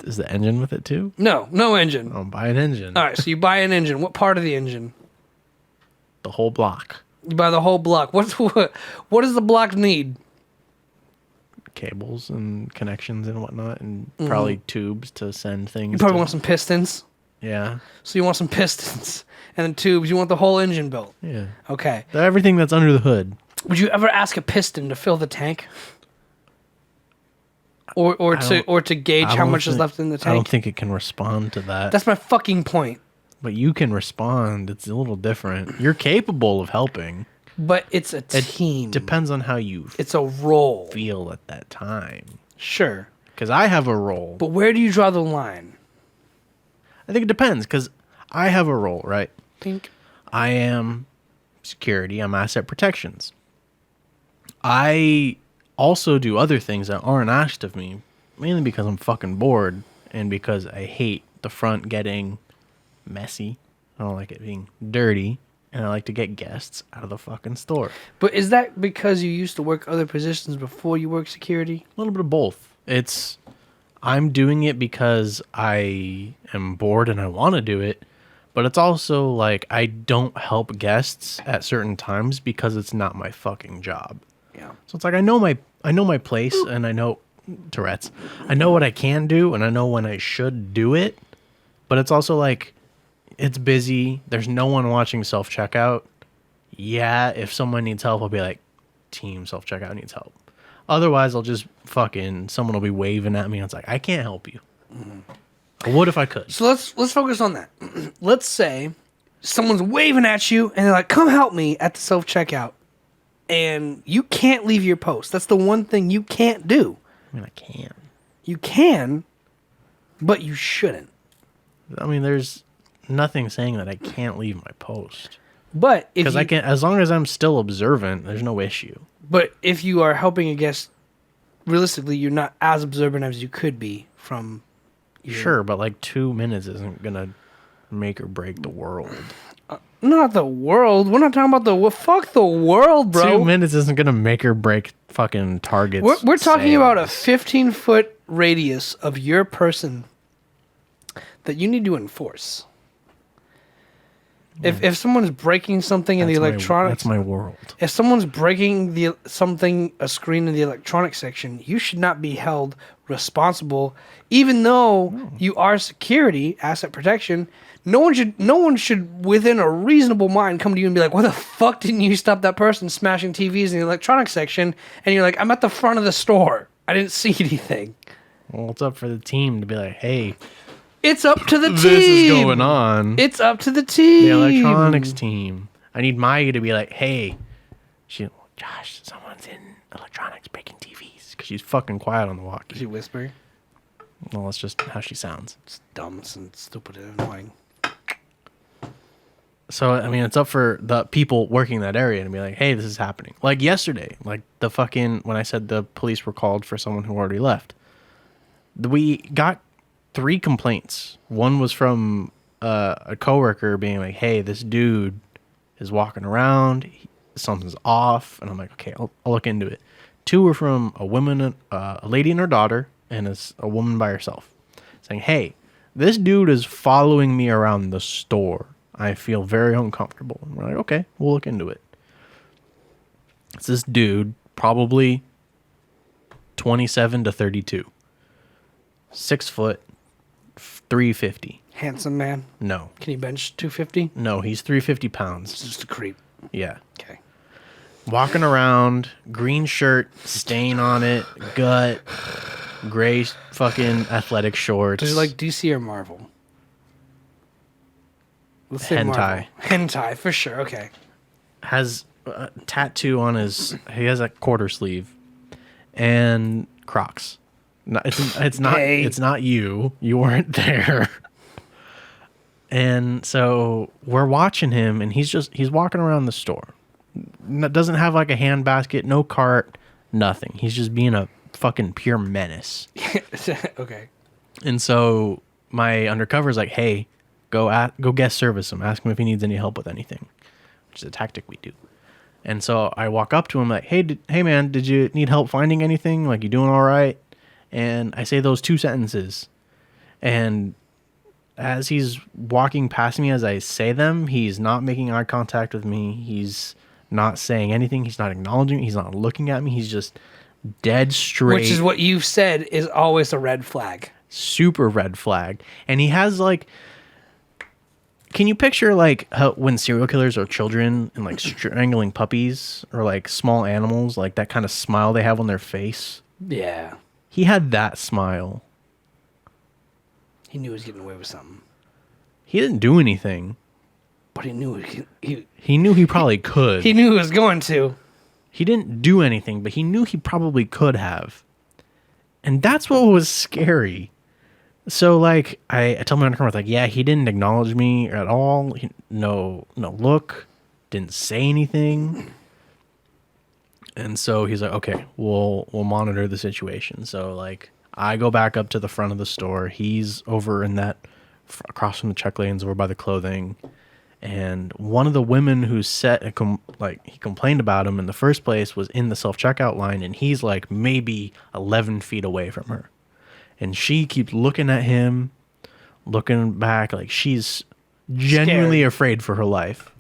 Is the engine with it too? No engine. I'll buy an engine. All right, so you buy an engine. What part of the engine? The whole block. You buy the whole block. What does the block need? Cables and connections and whatnot, and probably tubes to send things. You probably to- want some pistons. Yeah. So you want some pistons and then tubes. You want the whole engine built. Yeah. Okay. Everything that's under the hood. Would you ever ask a piston to fill the tank? Or to gauge I how don't much is think- left in the I don't tank? think it can respond to that. That's my fucking point. But you can respond. It's a little different. You're capable of helping. But it's a team. Depends on how you It's a role. feel at that time. Sure. Because I have a role. But where do you draw the line? I think it depends because I have a role, right? Pink. I am security. I'm asset protections. I also do other things that aren't asked of me, mainly because I'm fucking bored and because I hate the front getting messy. I don't like it being dirty, and I like to get guests out of the fucking store. But is that because you used to work other positions before you work security? A little bit of both. I'm doing it because I am bored and I want to do it, but it's also like I don't help guests at certain times because it's not my fucking job. Yeah. So it's like I know my place and I know Tourette's. I know what I can do and I know when I should do it, but it's also like it's busy. There's no one watching self-checkout. Yeah, if someone needs help, I'll be like, team self-checkout needs help. Otherwise, I'll just someone will be waving at me and it's like, I can't help you. I would if I could. So let's focus on that. Let's say someone's waving at you and they're like, come help me at the self-checkout. And you can't leave your post. That's the one thing you can't do. I mean, I can. You can, but you shouldn't. I mean, there's nothing saying that I can't leave my post. But if Because I can, as long as I'm still observant, there's no issue. But if you are helping a guest, realistically, you're not as observant as you could be from. Sure, but like 2 minutes isn't gonna make or break the world. Not the world. We're not talking about fuck the world, bro. 2 minutes isn't gonna make or break fucking targets. We're talking about a sales. 15-foot radius of your person that you need to enforce. If someone's breaking something in the electronics, That's my world. if someone's breaking a screen in the electronics section, you should not be held responsible, even though you are security, asset protection. No one should, within a reasonable mind, come to you and be like, "Why the fuck didn't you stop that person smashing TVs in the electronics section?" And you're like, "I'm at the front of the store. I didn't see anything." Well, it's up for the team to be like, hey, It's up to the team. this is going on. It's up to the team. The electronics team. I need Maya to be like, hey, Josh, someone's in electronics breaking TVs. Because she's fucking quiet on the walkie. Is he whispering? Well, that's just how she sounds. It's dumb and stupid and annoying. So, I mean, it's up for the people working that area to be like, hey, this is happening. Like yesterday, like when I said the police were called for someone who already left. We got 3 complaints. One was from a coworker being like, hey, this dude is walking around. Something's off. And I'm like, okay, I'll look into it. 2 were from a lady and her daughter, and a woman by herself, saying, hey, this dude is following me around the store. I feel very uncomfortable. And we're like, okay, we'll look into it. It's this dude, probably 27 to 32. 6 foot, 350. Handsome man. No. Can he bench 250? No, he's 350 pounds. It's just a creep. Yeah. Okay. Walking around, green shirt, stain on it, gut, gray fucking athletic shorts. Does he like DC or Marvel? Let's say Hentai. Marvel. Hentai, for sure. Okay. Has a tattoo on he has a quarter sleeve and Crocs. No, it's not Hey. It's not you. You weren't there. And so we're watching him, and he's walking around the store. Doesn't have like a hand basket, no cart, nothing. He's just being a fucking pure menace. Okay. And so my undercover's like, hey, go guest service him. Ask him if he needs any help with anything, which is a tactic we do. And so I walk up to him like, hey man, did you need help finding anything? Like, you doing all right? And I say those 2 sentences. And as he's walking past me as I say them, he's not making eye contact with me. He's not saying anything. He's not acknowledging me. He's not looking at me. He's just dead straight. Which is what you've said is always a red flag. Super red flag. And he has like, can you picture like how when serial killers are children and like strangling puppies or like small animals, like that kind of smile they have on their face? Yeah. He had that smile. He knew he was getting away with something. He didn't do anything. But he knew He knew he probably could. he knew he was going to. He didn't do anything, but he knew he probably could have. And that's what was scary. So like I told my undercover, like, yeah, he didn't acknowledge me at all. No look, didn't say anything. And so he's like, okay, we'll monitor the situation. So like I go back up to the front of the store. He's over in that across from the check lanes, over by the clothing. And one of the women who he complained about him in the first place was in the self checkout line, and he's like maybe 11 feet away from her. And she keeps looking at him, looking back, like she's genuinely afraid for her life.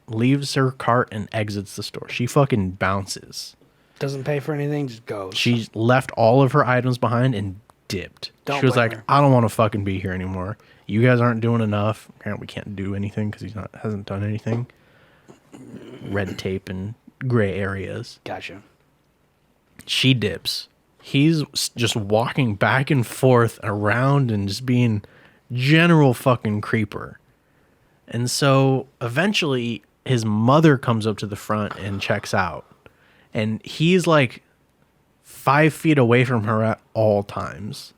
Leaves her cart and exits the store. She fucking bounces. Doesn't pay for anything, just goes. She left all of her items behind and dipped. She was like, I don't want to fucking be here anymore. You guys aren't doing enough. Apparently we can't do anything because hasn't done anything. Red tape and gray areas. Gotcha. She dips. He's just walking back and forth around and just being general fucking creeper. And so eventually his mother comes up to the front and checks out. And he's like 5 feet away from her at all times.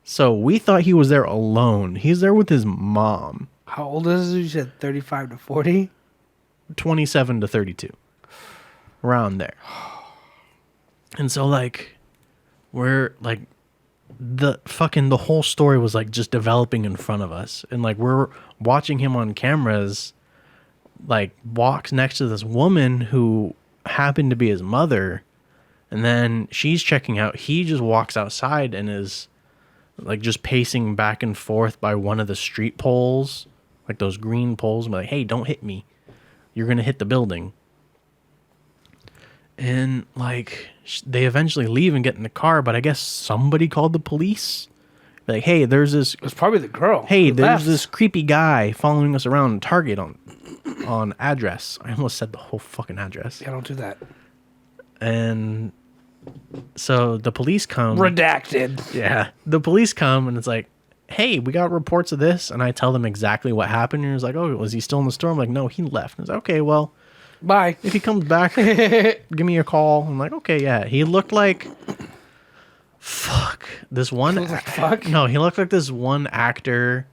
So we thought he was there alone. He's there with his mom. How old is he? You said 35 to 40? 27 to 32. Around there. And so like we're like the whole story was like just developing in front of us. And like we're watching him on cameras like walks next to this woman who happened to be his mother. And then she's checking out. He just walks outside and is like just pacing back and forth by one of the street poles, like those green poles. I'm like, hey, don't hit me. You're going to hit the building. And like they eventually leave and get in the car, but I guess somebody called the police. Like, hey, there's this. It was probably the girl. Hey, there's this creepy guy following us around Target on address. I almost said the whole fucking address. Yeah, don't do that. And so the police come. Redacted. Yeah. The police come and it's like, hey, we got reports of this. And I tell them exactly what happened. And he's like, oh, was he still in the store? I'm like, no, he left. And it's like, okay, well, bye. if he comes back, give me a call. I'm like, okay, yeah. He looked like, this one. Fuck? No, he looked like this one actor.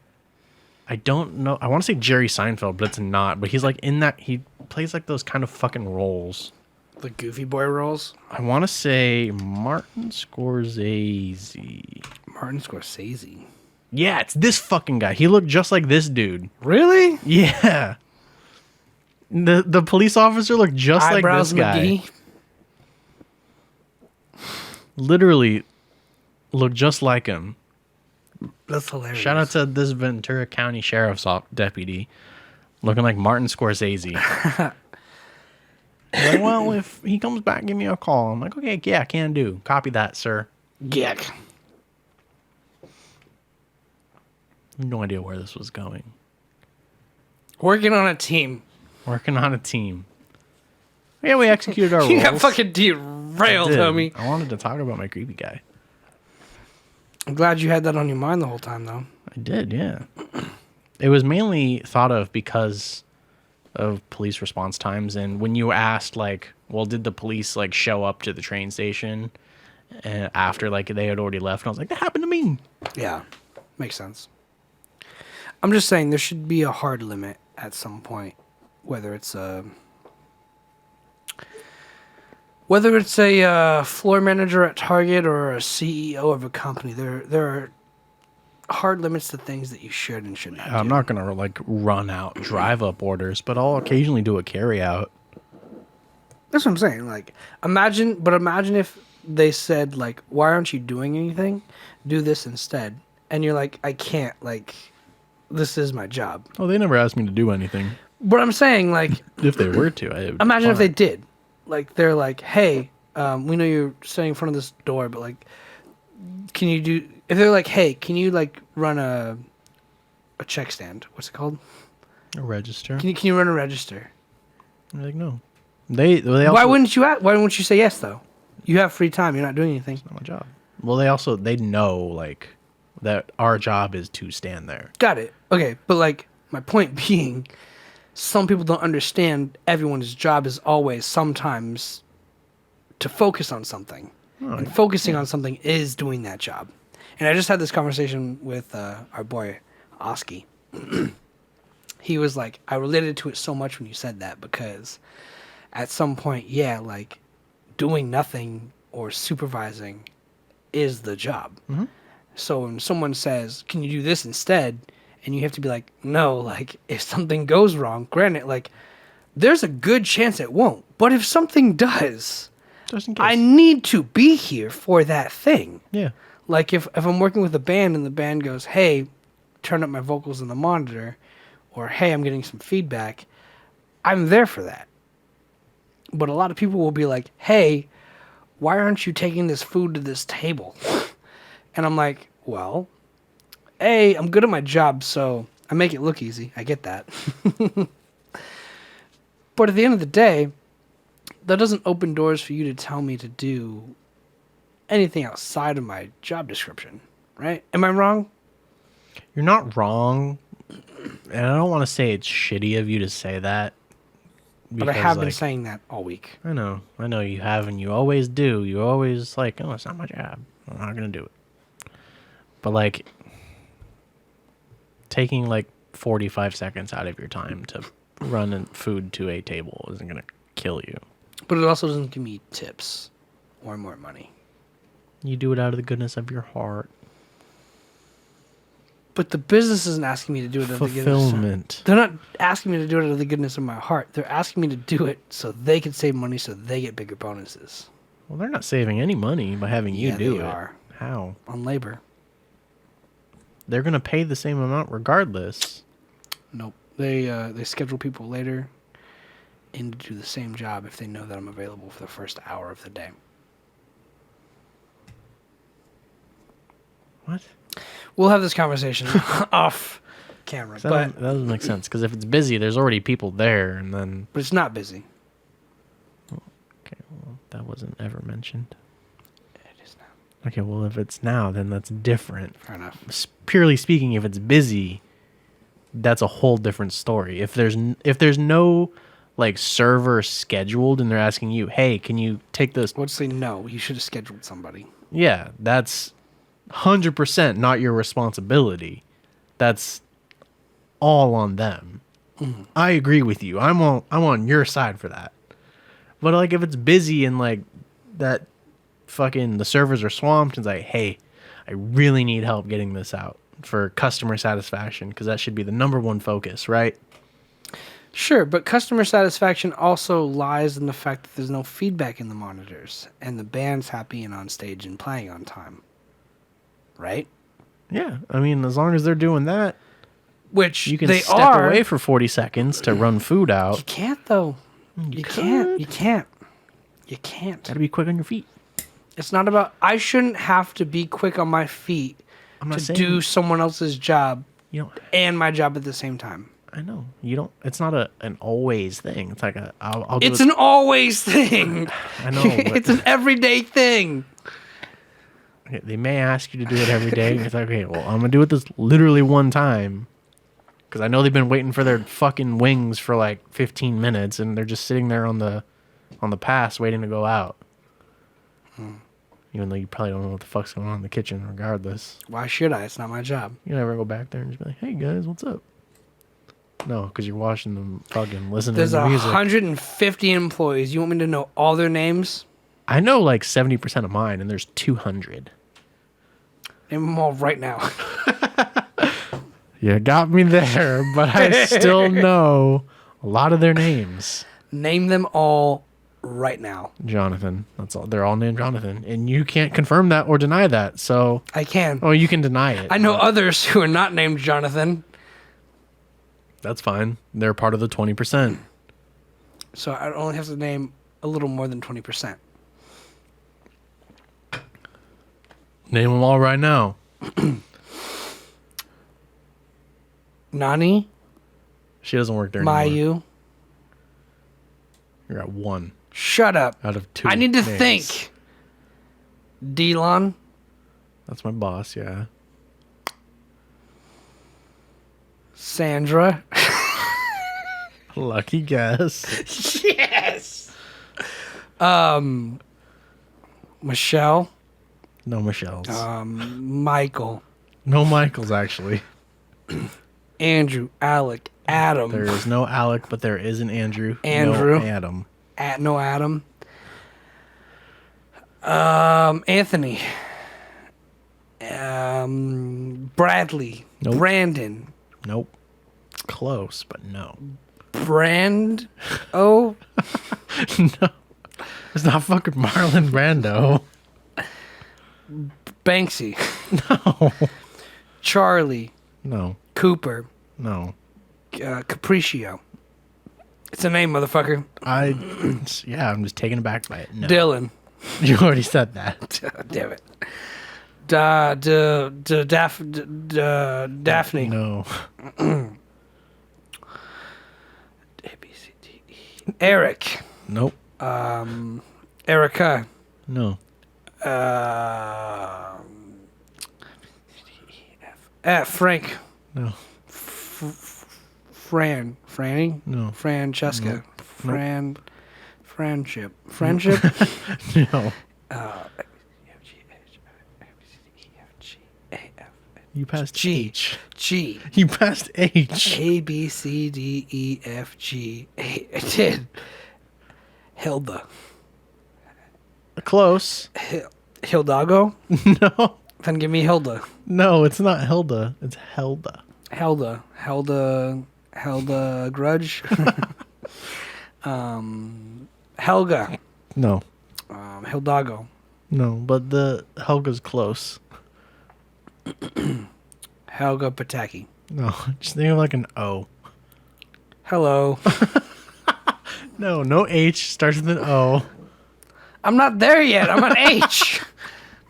I don't know. I want to say Jerry Seinfeld, but it's not. But he's like in that. He plays like those kind of fucking roles. The Goofy Boy roles? I want to say Martin Scorsese. Martin Scorsese. Yeah, it's this fucking guy. He looked just like this dude. Really? Yeah. The police officer looked just Eyebrows like this guy. McGee? Literally looked just like him. That's hilarious. Shout out to this Ventura County Sheriff's deputy looking like Martin Scorsese. Like, well, if he comes back, give me a call. I'm like, okay, yeah, can do. Copy that, sir. Gick. No idea where this was going. Working on a team. Working on a team. Yeah, we executed our roles. You got fucking derailed, homie. I wanted to talk about my creepy guy. I'm glad you had that on your mind the whole time, though. I did, yeah. It was mainly thought of because of police response times. And when you asked, like, well, did the police, like, show up to the train station after, like, they had already left? And I was like, that happened to me. Yeah, makes sense. I'm just saying there should be a hard limit at some point, whether it's a floor manager at Target or a CEO of a company. There are hard limits to things that you should and shouldn't do. I'm not going to, like, run out drive-up orders, but I'll occasionally do a carry-out. That's what I'm saying. Like, imagine if they said, like, why aren't you doing anything? Do this instead. And you're like, I can't, like, this is my job. Oh, they never asked me to do anything. But I'm saying, like... If they were to, imagine if they did. Like, they're like, hey, we know you're standing in front of this door, but, like, can you do... If they're like, hey, can you, like, run a check stand? What's it called? A register? Can you run a register? I'm like, no. They also, Why wouldn't you say yes, though? You have free time. You're not doing anything. It's not my job. Well, they know, like, that our job is to stand there. Got it. Okay, but, like, my point being, some people don't understand everyone's job is always sometimes to focus on something. And focusing on something is doing that job. And I just had this conversation with our boy, Oski. He was like, I related to it so much when you said that because at some point, yeah, like doing nothing or supervising is the job. Mm-hmm. So when someone says, can you do this instead? And you have to be like, no, like if something goes wrong, granted, like there's a good chance it won't. But if something does, Just in case. I need to be here for that thing. Yeah. Like if I'm working with a band and the band goes, hey, turn up my vocals in the monitor, or hey, I'm getting some feedback, I'm there for that. But a lot of people will be like, hey, why aren't you taking this food to this table? And I'm like, well, A, I'm good at my job, so I make it look easy. I get that. But at the end of the day, that doesn't open doors for you to tell me to do anything outside of my job description, right? Am I wrong? You're not wrong. And I don't want to say it's shitty of you to say that. But I because, have been like, saying that all week. I know you have, and you always do. You always like, oh, it's not my job. I'm not gonna do it. But like, taking like 45 seconds out of your time to run food to a table isn't gonna kill you. But it also doesn't give me tips or more money. You do it out of the goodness of your heart. But the business isn't asking me to do it out of the goodness. Fulfillment. They're not asking me to do it out of the goodness of my heart. They're asking me to do it so they can save money, so they get bigger bonuses. Well, they're not saving any money by having you Yeah, do they it. are. How? On labor. They're gonna pay the same amount regardless. Nope. They schedule people later in to do the same job if they know that I'm available for the first hour of the day. What? We'll have this conversation off camera, That doesn't make sense, because if it's busy, there's already people there, and then... but it's not busy. Okay, well, that wasn't ever mentioned. It is now. Okay, well, if it's now, then that's different. Fair enough. Purely speaking, if it's busy, that's a whole different story. If there's no like server scheduled and they're asking you, hey, can you take this? I would say no. You should have scheduled somebody. Yeah, that's 100% not your responsibility. That's all on them. Mm-hmm. I agree with you. I'm on your side for that. But like if it's busy and like that fucking the servers are swamped and it's like, hey, I really need help getting this out for customer satisfaction, because that should be the number one focus, right? Sure, but customer satisfaction also lies in the fact that there's no feedback in the monitors and the band's happy and on stage and playing on time. Right? Yeah, I mean, as long as they're doing that, Which you can they step are. away for 40 seconds to run food You out. can't though. You can't. You can't. You can't. Gotta be quick on your feet. It's not about. I shouldn't have to be quick on my feet I'm not to saying do someone else's job you don't. and my job at the same time. I know you don't. It's not an always thing. It's like I'll do It's it. an always thing. I know. But It's an everyday thing. okay, they may ask you to do it every day. It's like, okay, well, I'm gonna do it this literally one time, because I know they've been waiting for their fucking wings for like 15 minutes, and they're just sitting there on the pass waiting to go out. Even though you probably don't know what the fuck's going on in the kitchen, regardless. Why should I? It's not my job. You never go back there and just be like, "Hey guys, what's up?" No, because you're watching them fucking listening There's to music. 150 employees. You want me to know all their names? I know like 70% of mine, and there's 200. Name them all right now. You got me there, but I still know a lot of their names. Name them all right now. Jonathan. That's all. They're all named Jonathan, and you can't confirm that or deny that. So, I can. oh, you can deny it. I know others who are not named Jonathan. That's fine. They're part of the 20%. So I only have to name a little more than 20%. Name them all right now. Nani, She doesn't work there anymore. Mayu. You're at 1 Shut up. out of 2. I need to names. think. Delon. That's my boss. Yeah. Sandra. Lucky guess. Yes. Michelle. No Michelle's. Michael, No Michaels, actually. Andrew, Alec, Adam. There is no Alec, but there is an Andrew. Andrew. No Adam. No Adam. Anthony. Bradley. Nope. Brandon. Nope. Close, but no. Brand. Oh. No. It's not fucking Marlon Brando. Banksy. No. Charlie. No. Cooper. No. Capriccio. It's a name, motherfucker. I'm just taken aback by it. No. Dylan. You already said that. Damn it. Daphne. No. A, B, C, D, E. Eric. Nope. Erica. No. Frank. No. Franny. No. Francesca. Nope. Friendship. No. You passed G. H. G. You passed H. A, B, C, D, E, F, G. I did. Hilda. Close. Hildago? No. Then give me Hilda. No, it's not Hilda. It's Helda. Helda Grudge. Helga. No. Hildago. No, but the Helga's close. Helga Pataki. No, just think of like an O. Hello. No H. Starts with an O. I'm not there yet. I'm on H.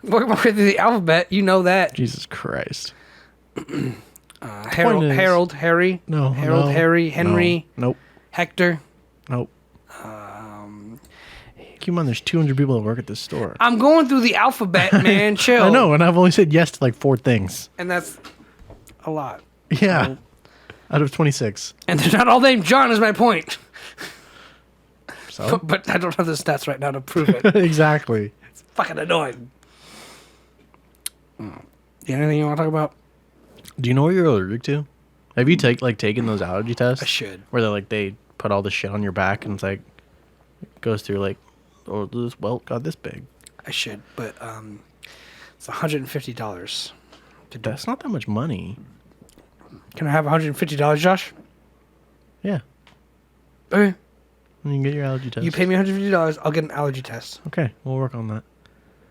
Work my way through the alphabet. You know that. Jesus Christ. Harold, is- Harold, Harry. No. Harold, no, Harry, Henry, No. Nope. Hector. Nope. Keep in mind, there's 200 people that work at this store. I'm going through the alphabet, man. Chill. I know, and I've only said yes to like 4 things. And that's a lot. Yeah. Out of 26. And they're not all named John, is my point. So? But I don't have the stats right now to prove it. Exactly. It's fucking annoying. Anything you want to talk about? Do you know what you're allergic to? Have you taken those allergy tests? I should. Where they put all the shit on your back and it's like goes through like, oh, this welt got this big. I should, but it's $150 to do. That's not that much money. Can I have $150, Josh? Yeah. Okay. You can get your allergy test. You pay me $150, I'll get an allergy test. Okay, we'll work on that.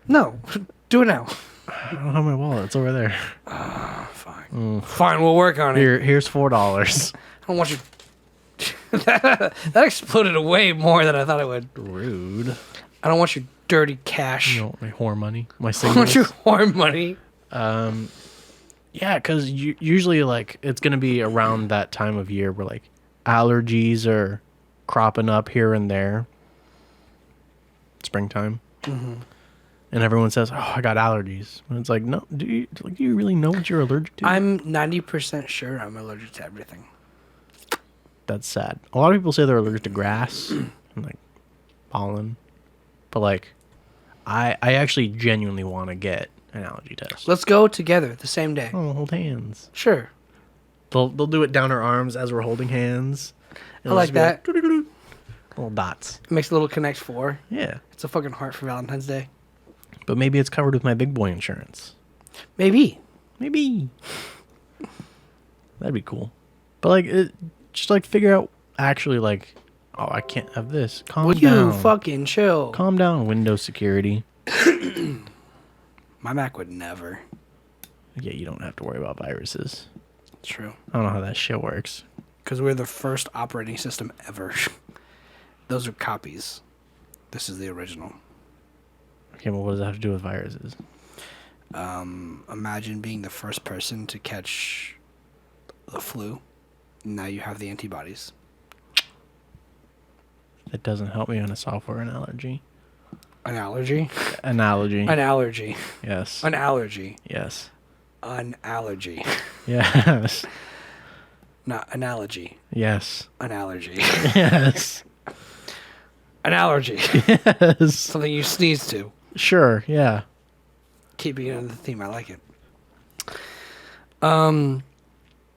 No, do it now. I don't have my wallet. It's over there. Fine. Fine, we'll work on it. Here's $4. I don't want you. that exploded way more than I thought it would. Rude. I don't want your dirty cash. You know, my whore money. My I want your signals. whore money. Yeah, because usually like it's gonna be around that time of year where like allergies are cropping up here and there. Springtime. Mm-hmm. And everyone says, "Oh, I got allergies." And it's like, no, do you really know what you're allergic to? I'm 90% sure I'm allergic to everything. That's sad. A lot of people say they're allergic to grass and like pollen, but like, I actually genuinely want to get an allergy test. Let's go together the same day. Oh, hold hands. Sure. They'll do it down our arms as we're holding hands. I like that. Little dots. It makes a little Connect 4. Yeah. It's a fucking heart for Valentine's Day. But maybe it's covered with my big boy insurance. Maybe. Maybe. That'd be cool. But like, just like figure out actually like, oh, I can't have this. Calm Will down. you fucking chill? Calm down, Windows security. My Mac would never. Yeah, you don't have to worry about viruses. True. I don't know how that shit works. Because we're the first operating system ever. Those are copies. This is the original. Okay, well, what does that have to do with viruses? Imagine being the first person to catch the flu. Now you have the antibodies. That doesn't help me on a software analogy. An allergy? Analogy. An allergy. Yes. An allergy. Yes. An allergy. Yes. Not analogy. Yes. An allergy. Yes. An allergy. Yes. Something you sneeze to. Sure, yeah. Keeping it in the theme, I like it.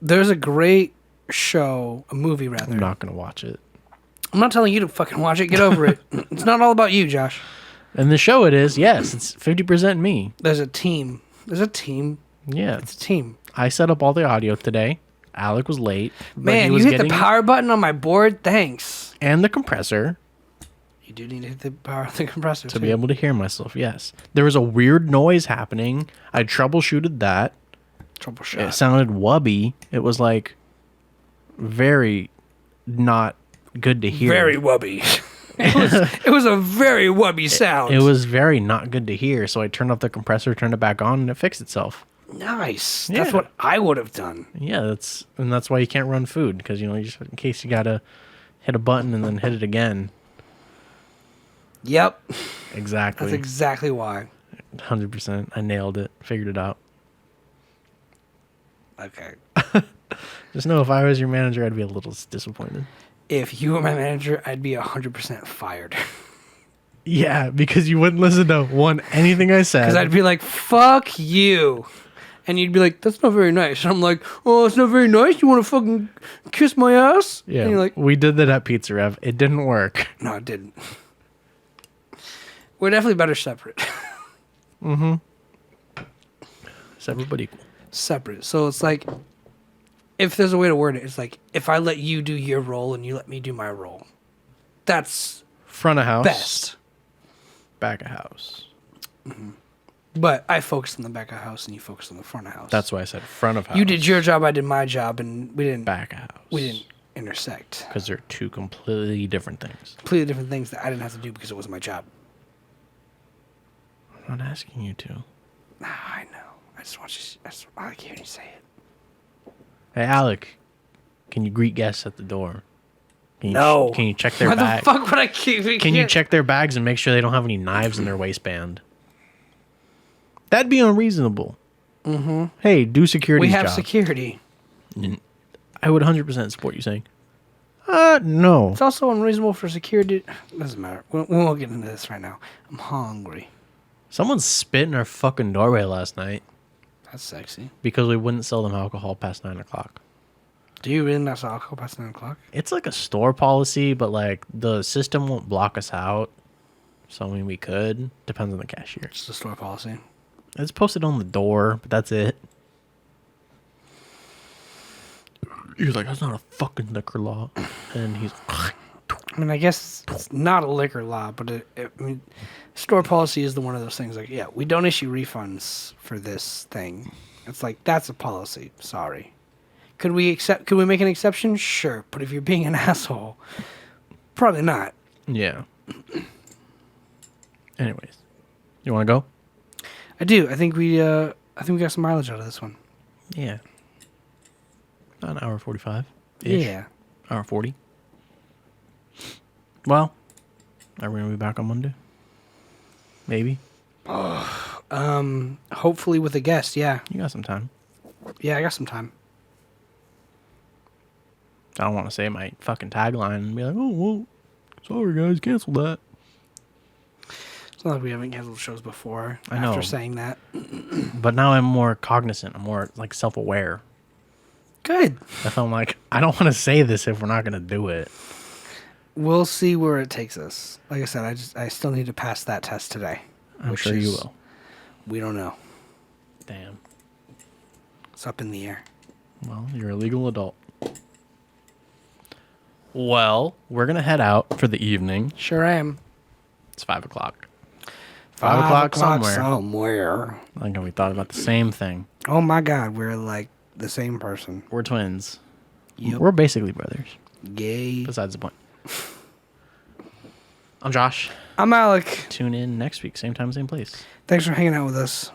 There's a great show, a movie rather. I'm not gonna watch it. I'm not telling you to fucking watch it. Get over it. It's not all about you, Josh. And the show it is, yes, it's 50% me. There's a team. There's a team. Yeah. It's a team. I set up all the audio today. Alec was late. but he Man, was you hit the getting- power button on my board. Thanks. and the compressor You do need to hit the power of the compressor to be able to hear myself. Yes. There was a weird noise happening. I troubleshooted that. troubleshoot. It sounded wubby. It was like very not good to hear. Very wubby. it was a very wubby sound. It was very not good to hear. So I turned off the compressor, turned it back on, and it fixed itself. nice. Yeah. That's what I would have done. Yeah, that's why you can't run food because you just in case you gotta hit a button and then hit it again. Yep. Exactly. That's exactly why. 100%. I nailed it. Figured it out. Okay. Just know if I was your manager, I'd be a little disappointed. If you were my manager, I'd be 100% fired. Yeah, because you wouldn't listen to anything I said. Because I'd be like, fuck you. And you'd be like, that's not very nice. And I'm like, oh, it's not very nice? You want to fucking kiss my ass? Yeah, And you're like, we did that at Pizza Rev. It didn't work. no, it didn't. We're definitely better separate. Separate but equal. Separate. So it's like, if there's a way to word it, it's like, if I let you do your role and you let me do my role, that's Front of house. best. Back of house. But I focused on the back of house and you focused on the front of house. That's why I said front of house. You did your job, I did my job, and we didn't back of house. intersect. Because they're two completely different things. Completely different things that I didn't have to do because it was my job. I'm not asking you to. Nah, I know. I just want you. I like hearing you say it. Hey, Alec, can you greet guests at the door? Can you, No. Can you check their Why bag? the fuck would I keep? Can you check their bags and make sure they don't have any knives in their waistband? That'd be unreasonable. Mm-hmm. Hey, do security. We have job. security. I would 100% support you saying, no. It's also unreasonable for security. Doesn't matter. We won't get into this right now. I'm hungry. Someone spit in our fucking doorway last night That's sexy. because we wouldn't sell them alcohol past 9 o'clock. Do you really not sell alcohol past 9 o'clock? It's like a store policy, but like the system won't block us out. So I mean, we could. Depends on the cashier. It's the store policy. It's posted on the door, but that's it. He's like, that's not a fucking liquor law. And he's I mean, I guess it's not a liquor law, but I mean, store policy is one of those things. Like, yeah, we don't issue refunds for this thing. It's like that's a policy. Sorry. Could we make an exception? Sure, but if you're being an asshole, probably not. yeah. Anyways, you want to go? I do. I think we got some mileage out of this one. Yeah. About an hour 45. Yeah. Hour 40. Well, are we gonna be back on Monday? Maybe. Hopefully with a guest. Yeah. You got some time. Yeah, I got some time. I don't want to say my fucking tagline and be like, oh, well, sorry guys, cancel that. It's not like we haven't canceled shows before. I know. After saying that. But now I'm more cognizant. I'm more like self-aware. Good. I felt like I don't want to say this if we're not gonna do it. We'll see where it takes us. Like I said, I still need to pass that test today. I'm sure you will. We don't know. Damn. It's up in the air. Well, you're a legal adult. Well, we're gonna head out for the evening. Sure am. It's 5 o'clock. 5 o'clock somewhere. Somewhere. I think we thought about the same thing. Oh my God, we're like the same person. We're twins. Yep. We're basically brothers. Gay. Besides the point. I'm Josh. I'm Alec. Tune in next week, same time, same place. Thanks for hanging out with us.